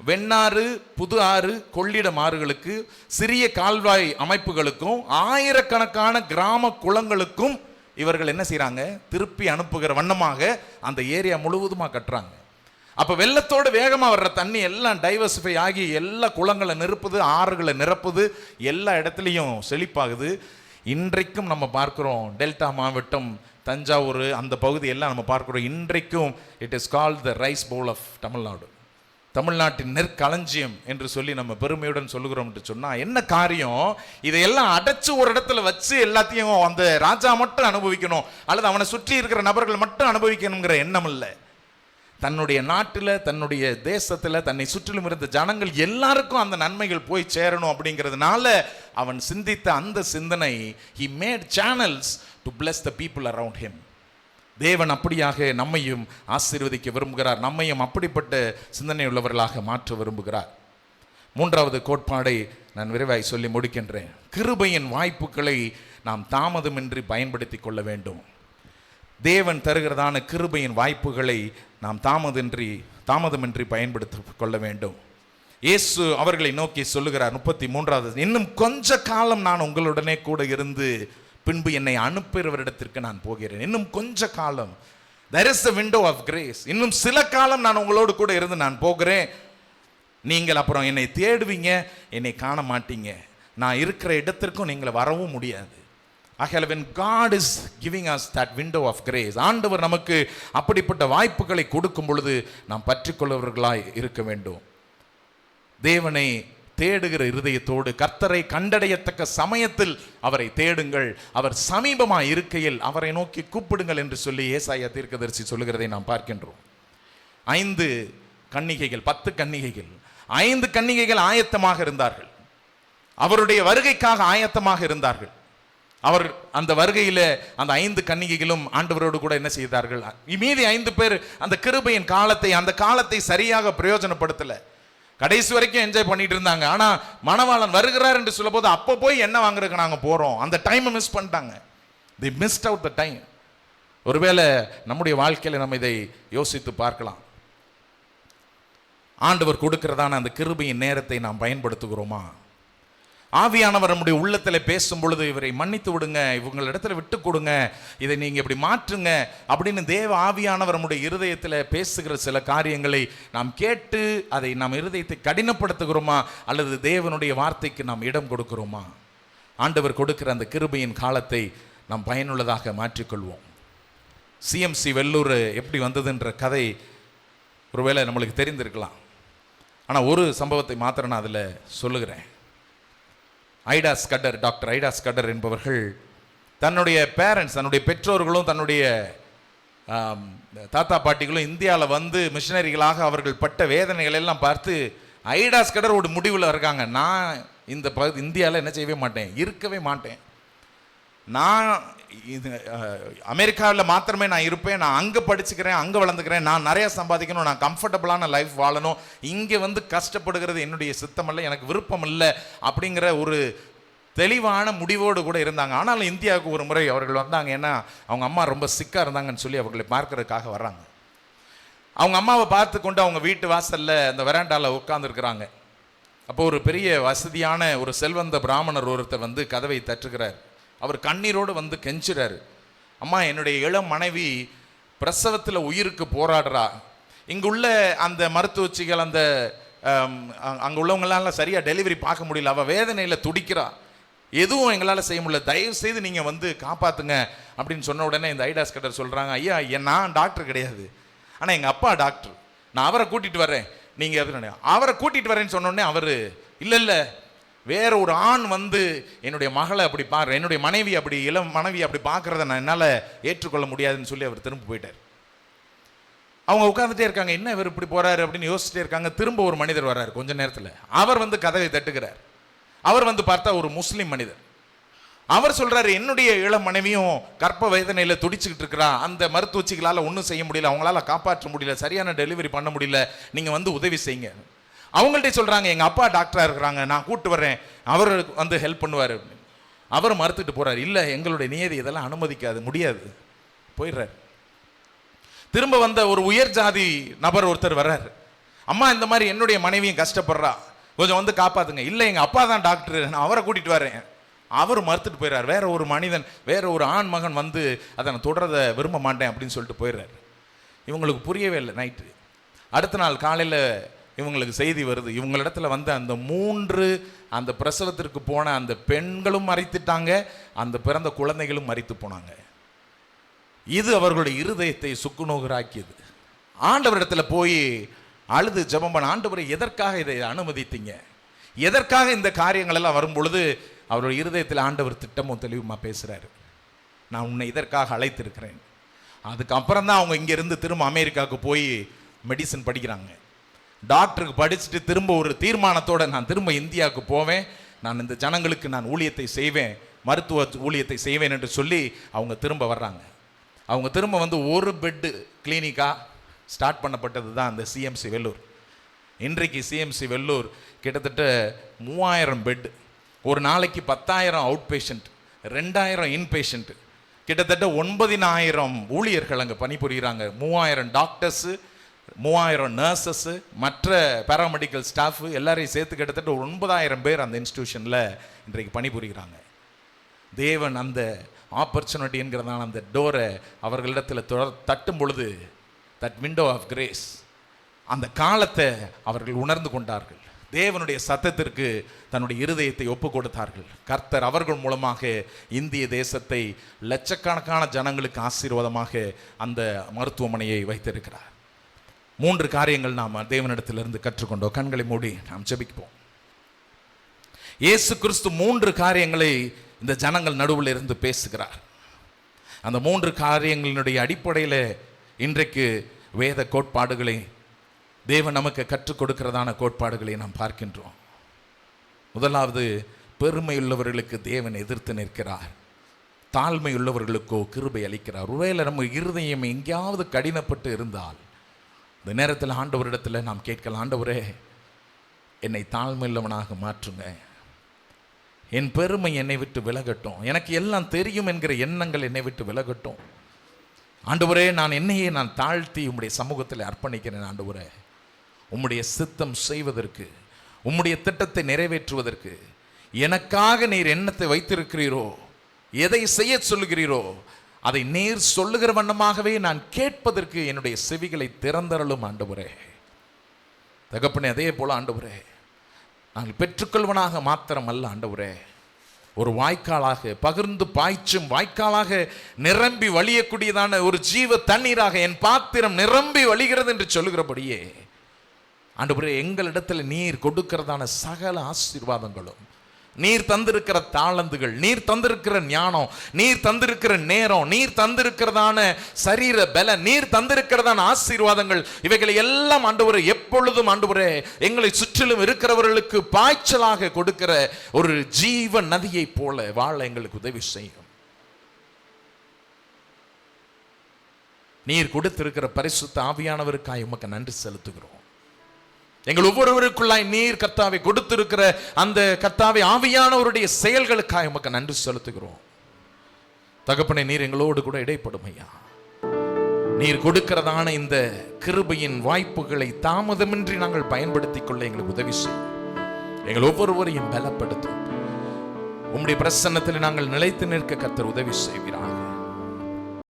வெண்ணாறு, புது ஆறு, கொள்ளிடம் ஆறுகளுக்கு, சிறிய கால்வாய் அமைப்புகளுக்கும், ஆயிரக்கணக்கான கிராம குளங்களுக்கும் இவர்கள் என்ன செய்கிறாங்க, திருப்பி அனுப்புகிற வண்ணமாக அந்த ஏரியா முழுவதுமாக கட்டுறாங்க. அப்போ வெள்ளத்தோடு வேகமாக வர்ற தண்ணி எல்லாம் டைவர்சிஃபை ஆகி எல்லா குளங்களை நிரப்புது, ஆறுகளை நிரப்புது, எல்லா இடத்துலையும் செழிப்பாகுது. இன்றைக்கும் நம்ம பார்க்குறோம், டெல்டா மாவட்டம், தஞ்சாவூர், அந்த பகுதி எல்லாம் நம்ம பார்க்குறோம். இன்றைக்கும் it is called the rice bowl of Tamil Nadu, தமிழ்நாட்டின் நெற்களஞ்சியம் என்று சொல்லி நம்ம பெருமையுடன் சொல்லுகிறோம் என்று சொன்னால் என்ன காரியம், இதையெல்லாம் அடைச்சு ஒரு இடத்துல வச்சு எல்லாத்தையும் அந்த ராஜா மட்டும் அனுபவிக்கணும் அல்லது அவனை சுற்றி இருக்கிற நபர்கள் மட்டும் அனுபவிக்கணுங்கிற எண்ணம் இல்லை. தன்னுடைய நாட்டில், தன்னுடைய தேசத்தில், தன்னை சுற்றிலும் இருந்த ஜனங்கள் எல்லாருக்கும் அந்த நன்மைகள் போய் சேரணும் அப்படிங்கிறதுனால அவன் சிந்தித்த அந்த சிந்தனை, he made channels to bless the people around him. தேவன் அப்படியாக நம்மையும் ஆசீர்வதிக்க விரும்புகிறார், நம்மையும் அப்படிப்பட்ட சிந்தனை உள்ளவர்களாக மாற்ற விரும்புகிறார். மூன்றாவது கோட்பாடை நான் விரைவாய் சொல்லி முடிக்கின்றேன். கிருபையின் வாய்ப்புகளை நாம் தாமதமின்றி பயன்படுத்தி கொள்ள வேண்டும். தேவன் தருகிறதான கிருபையின் வாய்ப்புகளை நாம் தாமதமின்றி பயன்படுத்தி கொள்ள வேண்டும். இயேசு அவர்களை நோக்கி சொல்லுகிறார் 33வது, இன்னும் கொஞ்ச காலம் நான் உங்களுடனே கூட இருந்து பின்பு என்னை அனுப்புகிறவரிடத்திற்கு நான் போகிறேன். இன்னும் கொஞ்ச காலம், there is a window of grace. இன்னும் சில காலம் நான் உங்களோடு கூட இருந்து நான் போகிறேன். நீங்கள் அப்புறம் என்னை தேடுவீங்க, என்னை காண மாட்டீங்க, நான் இருக்கிற இடத்திற்கும் நீங்கள் வரவும் முடியாது. ஆகையால் when God is giving us that window of grace, ஆண்டவர் நமக்கு அப்படிப்பட்ட வாய்ப்புகளை கொடுக்கும் பொழுது நாம் பற்றிக்கொள்ளவர்களாய் இருக்க வேண்டும். தேவனை தேடுகிற இருதயத்தோடு, கர்த்தரை கண்டடையத்தக்க சமயத்தில் அவரை தேடுங்கள், அவர் சமீபமாய் இருக்கையில் அவரை நோக்கி கூப்பிடுங்கள் என்று சொல்லி ஏசாயா தீர்க்கதரிசி சொல்லுகிறதை நாம் பார்க்கின்றோம். 5 கன்னிகைகள், 10 கன்னிகைகள், 5 கன்னிகைகள் ஆயத்தமாக இருந்தார்கள், அவருடைய வருகைக்காக ஆயத்தமாக இருந்தார்கள். அவர் அந்த வருகையில் அந்த 5 கன்னிகைகளும் ஆண்டவரோடு கூட என்ன செய்தார்கள், மீதி 5 பேர் அந்த கிருபையின் காலத்தை, அந்த காலத்தை சரியாக பிரயோஜனப்படுத்தலை, கடைசி வரைக்கும் என்ஜாய் பண்ணிட்டு இருந்தாங்க. ஆனால் மணவாளன் வருகிறார் என்று சொல்லும் போது அப்போ போய் என்ன வாங்குறதுக்கு நாங்கள் போகிறோம், அந்த டைமை மிஸ் பண்ணிட்டாங்க. they missed out the time. ஒருவேளை நம்முடைய வாழ்க்கையில் நம்ம இதை யோசித்து பார்க்கலாம். ஆண்டவர் கொடுக்கிறதான அந்த கிருபையின் நேரத்தை நாம் பயன்படுத்துகிறோமா? ஆவியானவர் நம்முடைய உள்ளத்தில் பேசும் பொழுது இவரை மன்னித்து விடுங்க, இவங்களிடத்துல விட்டு கொடுங்க, இதை நீங்கள் இப்படி மாற்றுங்க அப்படின்னு தேவ ஆவியானவர் நம்முடைய இருதயத்தில் பேசுகிற சில காரியங்களை நாம் கேட்டு அதை நாம் இருதயத்தை கடினப்படுத்துகிறோமா அல்லது தேவனுடைய வார்த்தைக்கு நாம் இடம் கொடுக்கிறோமா? ஆண்டவர் கொடுக்கிற அந்த கிருபையின் காலத்தை நாம் பயனுள்ளதாக மாற்றிக்கொள்வோம். சிஎம்சி வெள்ளூர் எப்படி வந்ததுன்ற கதை ஒருவேளை நம்மளுக்கு தெரிந்திருக்கலாம். ஆனால் ஒரு சம்பவத்தை மாத்திரம் நான் அதில் சொல்லுகிறேன். டாக்டர் ஐடா ஸ்கட்டர் என்பவர்கள் தன்னுடைய பேரண்ட்ஸ், தன்னுடைய பெற்றோர்களும் தன்னுடைய தாத்தா பாட்டிகளும் இந்தியாவில் வந்து மிஷனரிகளாக அவர்கள் பட்ட வேதனைகள் எல்லாம் பார்த்து ஐடா ஸ்கட்டர் ஒரு முடிவில் இருக்காங்க, நான் இந்த இந்தியாவில் என்ன செய்யவே மாட்டேன், இருக்கவே மாட்டேன், நான் இது அமெரிக்காவில் மாத்திரமே நான் இருப்பேன், நான் அங்கே படிச்சுக்கிறேன், அங்கே வளர்ந்துக்கிறேன், நான் நிறையா சம்பாதிக்கணும், நான் கம்ஃபர்டபுளான லைஃப் வாழணும், இங்கே வந்து கஷ்டப்படுகிறது என்னுடைய சித்தம் இல்லை, எனக்கு விருப்பம் இல்லை அப்படிங்கிற ஒரு தெளிவான முடிவோடு கூட இருந்தாங்க. ஆனாலும் இந்தியாவுக்கு ஒரு முறை அவர்கள் வந்தாங்க. ஏன்னா அவங்க அம்மா ரொம்ப சிக்காக இருந்தாங்கன்னு சொல்லி அவர்களை பார்க்கறதுக்காக வர்றாங்க. அவங்க அம்மாவை பார்த்து கொண்டு அவங்க வீட்டு வாசலில் அந்த வெராண்டாவில் உட்காந்துருக்குறாங்க. அப்போ ஒரு பெரிய வசதியான ஒரு செல்வந்த பிராமணர் ஒருத்தர் வந்து கதவை தட்டுகிறார். அவர் கண்ணீரோடு வந்து கெஞ்சுறாரு, அம்மா என்னுடைய இளம் மனைவி பிரசவத்தில் உயிருக்கு போராடுறா, இங்குள்ள அந்த மருத்துவச்சிகள் அந்த அங்கே உள்ளவங்களால சரியாக டெலிவரி பார்க்க முடியல, அவள் வேதனையில் துடிக்கிறா, எதுவும் எங்களால் செய்ய முடியல, தயவு செய்து நீங்கள் வந்து காப்பாற்றுங்க அப்படின்னு சொன்ன உடனே இந்த ஐடா ஸ்கட்டர் சொல்கிறாங்க, ஐயா நான் டாக்டர் கிடையாது, ஆனால் எங்கள் அப்பா டாக்டர், நான் அவரை கூட்டிகிட்டு வரேன், நீங்கள் அவரை கூட்டிகிட்டு வரேன்னு சொன்னோடனே அவர் இல்லை வேற ஒரு ஆண் வந்து என்னுடைய மகளை அப்படி என்னுடைய மனைவி அப்படி இளம் மனைவி அப்படி பார்க்குறத நான் என்னால் ஏற்றுக்கொள்ள முடியாதுன்னு சொல்லி அவர் திரும்ப போயிட்டார். அவங்க உட்காந்துட்டே இருக்காங்க, என்ன இவர் இப்படி போகிறாரு அப்படின்னு யோசிச்சுட்டே இருக்காங்க. திரும்ப ஒரு மனிதர் வர்றாரு கொஞ்ச நேரத்தில். அவர் வந்து கதவை தட்டுகிறார். அவர் வந்து பார்த்தா ஒரு முஸ்லீம் மனிதர். அவர் சொல்கிறாரு, என்னுடைய இளம் மனைவியும் கர்ப்ப வேதனையில் துடிச்சுக்கிட்டு இருக்கிறா, அந்த மருத்துவச்சிகளால் ஒன்றும் செய்ய முடியல, அவங்களால காப்பாற்ற முடியல, சரியான டெலிவரி பண்ண முடியல, நீங்கள் வந்து உதவி செய்யுங்க. அவங்கள்ட்ட சொல்கிறாங்க, எங்கள் அப்பா டாக்டராக இருக்கிறாங்க, நான் கூப்பிட்டு வர்றேன், அவர் வந்து ஹெல்ப் பண்ணுவார். அவர் மறுத்துட்டு போகிறார், இல்லை எங்களுடைய நியதி இதெல்லாம் அனுமதிக்காது, முடியாது, போயிடுறார். திரும்ப வந்த ஒரு உயர் ஜாதி நபர் ஒருத்தர் வர்றார், அம்மா இந்த மாதிரி என்னுடைய மனைவியும் கஷ்டப்படுறா, கொஞ்சம் வந்து காப்பாற்றுங்க. இல்லை எங்கள் அப்பா தான் டாக்டர், நான் அவரை கூட்டிகிட்டு வரேன். அவர் மறுத்துட்டு போயிடுறார். வேற ஒரு மனிதன், வேற ஒரு ஆண் மகன் வந்து அதை நான் தொடரதை விரும்ப மாட்டேன் அப்படின்னு சொல்லிட்டு போயிடுறாரு. இவங்களுக்கு புரியவே இல்லை. நைட்டு அடுத்த நாள் காலையில் இவங்களுக்கு செய்தி வருது, இவங்களிடத்துல வந்து அந்த 3 அந்த பிரசவத்திற்கு போன அந்த பெண்களும் மரித்துட்டாங்க, அந்த பிறந்த குழந்தைகளும் மரித்து போனாங்க. இது அவர்களுடைய இருதயத்தை சுக்குநூறாக்கியது. ஆண்டவரிடத்துல போய் அழுது ஜெபம் பண்ண, ஆண்டவரை எதற்காக இதை அனுமதித்தீங்க, எதற்காக இந்த காரியங்கள் எல்லாம் வரும் பொழுது அவருடைய இருதயத்தில் ஆண்டவர் திட்டமும் தெளிவுமா பேசுறாரு. நான் உன்னை இதற்காக அழைத்திருக்கிறேன். அதுக்கப்புறம் தான் அவங்க இங்கிருந்து திரும்ப அமெரிக்காவுக்கு போய் மெடிசன் படிக்கிறாங்க. டாக்டருக்கு படிச்சுட்டு திரும்ப ஒரு தீர்மானத்தோட நான் திரும்ப இந்தியாவுக்கு போவேன், நான் இந்த ஜனங்களுக்கு நான் ஊழியத்தை செய்வேன், மருத்துவ ஊழியத்தை செய்வேன் என்று சொல்லி அவங்க திரும்ப வர்றாங்க. அவங்க திரும்ப வந்து ஒரு பெட்டு கிளினிக்காக ஸ்டார்ட் பண்ணப்பட்டது தான் அந்த சிஎம்சி வெள்ளூர். இன்றைக்கு சிஎம்சி வெள்ளூர் கிட்டத்தட்ட 3000 பெட், ஒரு நாளைக்கு 10,000 அவுட் பேஷண்ட், 2000 இன்பேஷண்ட், கிட்டத்தட்ட 9,000 ஊழியர்கள் அங்கே பணிபுரிகிறாங்க. 3000 டாக்டர்ஸு, 3000 நர்சஸ்ஸு, மற்ற பேராமெடிக்கல் ஸ்டாஃபு எல்லாரையும் சேர்த்து கிட்டத்தட்ட 9,000 பேர் அந்த இன்ஸ்டிடியூஷனில் இன்றைக்கு பணிபுரிகிறாங்க. தேவன் அந்த ஆப்பர்ச்சுனிட்டி என்கிறதான அந்த டோரை அவர்களிடத்தில் தட்டும் பொழுது, தட் விண்டோ ஆஃப் கிரேஸ், அந்த காலத்தை அவர்கள் உணர்ந்து கொண்டார்கள். தேவனுடைய சத்தத்திற்கு தன்னுடைய இருதயத்தை ஒப்பு கொடுத்தார்கள். கர்த்தர் அவர்கள் மூலமாக இந்திய தேசத்தை லட்சக்கணக்கான ஜனங்களுக்கு ஆசீர்வாதமாக அந்த மருத்துவமனையை வைத்திருக்கிறார். 3 காரியங்கள் நாம் தேவனிடத்திலிருந்து கற்றுக்கொண்டோம். கண்களை மூடி நாம் ஜெபிப்போம். இயேசு கிறிஸ்து 3 காரியங்களை இந்த ஜனங்கள் நடுவில் இருந்து பேசுகிறார். அந்த 3 காரியங்களினுடைய அடிப்படையில் இன்றைக்கு வேத கோட்பாடுகளை தேவன் நமக்கு கற்றுக் கொடுக்கிறதான கோட்பாடுகளை நாம் பார்க்கின்றோம். முதலாவது, பெருமையுள்ளவர்களுக்கு தேவன் எதிர்த்து நிற்கிறார், தாழ்மையுள்ளவர்களுக்கோ கிருபை அளிக்கிறார். ஒருவேளை நம்ம இருதயம் எங்கேயாவது கடினப்பட்டு இருந்தால் இந்த நேரத்தில் ஆண்டவரிடத்தில் நாம் கேட்கலாம், ஆண்டவரே என்னை தாழ்மையுள்ளவனாக மாற்றுங்க, என் பெருமை என்னை விட்டு விலகட்டும், எனக்கு எல்லாம் தெரியும் என்கிற எண்ணங்கள் என்னை விட்டு விலகட்டும். ஆண்டவரே நான் என்னையே நான் தாழ்த்தி உம்முடைய சமூகத்தில் அர்ப்பணிக்கிறேன். ஆண்டவரே உம்முடைய சித்தம் செய்வதற்கு, உம்முடைய திட்டத்தை நிறைவேற்றுவதற்கு எனக்காக நீர் எண்ணத்தை வைத்திருக்கிறீரோ, எதை செய்ய சொல்லுகிறீரோ அதை நீர் சொல்லுகிற வண்ணமாகவே நான் கேட்பதற்கு என்னுடைய செவிகளை திறந்தருளும் ஆண்டவரே. தகப்பனே, அதே போல ஆண்டவரே நாங்கள் பெற்றுக்கொள்வனாக மாத்திரம் அல்ல ஆண்டவரே, ஒரு வாய்க்காலாக பகிர்ந்து பாய்ச்சும் வாய்க்காலாக நிரம்பி வழியக்கூடியதான ஒரு ஜீவ தண்ணீராக என் பாத்திரம் நிரம்பி வழிகிறது என்று சொல்லுகிறபடியே ஆண்டவரே எங்களிடத்தில் நீர் கொடுக்கிறதான சகல ஆசீர்வாதங்களும், நீர் தந்திருக்கிற தாளந்துகள், நீர் தந்திருக்கிற ஞானம், நீர் தந்திருக்கிற நேரம், நீர் தந்திருக்கிறதான சரீர பல, நீர் தந்திருக்கிறதான ஆசீர்வாதங்கள், இவைகளை எல்லாம் ஆண்டவரே எப்பொழுதும் ஆண்டவரே எங்களை சுற்றிலும் இருக்கிறவர்களுக்கு பாய்ச்சலாக கொடுக்கிற ஒரு ஜீவ நதியை போல வாழ எங்களுக்கு உதவி செய்யும். நீர் கொடுத்திருக்கிற பரிசுத்த ஆவியானவருக்காய் உமக்கு நன்றி செலுத்துகிறோம். எங்கள் ஒவ்வொருவருக்குள்ளாய் நீர் கர்த்தாவை கொடுத்திருக்கிற அந்த கர்த்தாவை ஆவியானவருடைய செயல்களுக்காக உமக்கு நன்றி செலுத்துகிறோம். தகப்பனே, நீர் எங்களோடு கூட இடைப்படும் ஐயா. நீர் கொடுக்கிறதான இந்த கிருபையின் வாய்ப்புகளை தாமதமின்றி நாங்கள் பயன்படுத்திக் கொள்ள எங்களுக்கு உதவி செய்யும். எங்கள் ஒவ்வொருவரையும் பலப்படுத்தும். உம்முடைய பிரசன்னத்தில் நாங்கள் நிலைத்து நிற்க கர்த்தர் உதவி செய்கிறார்.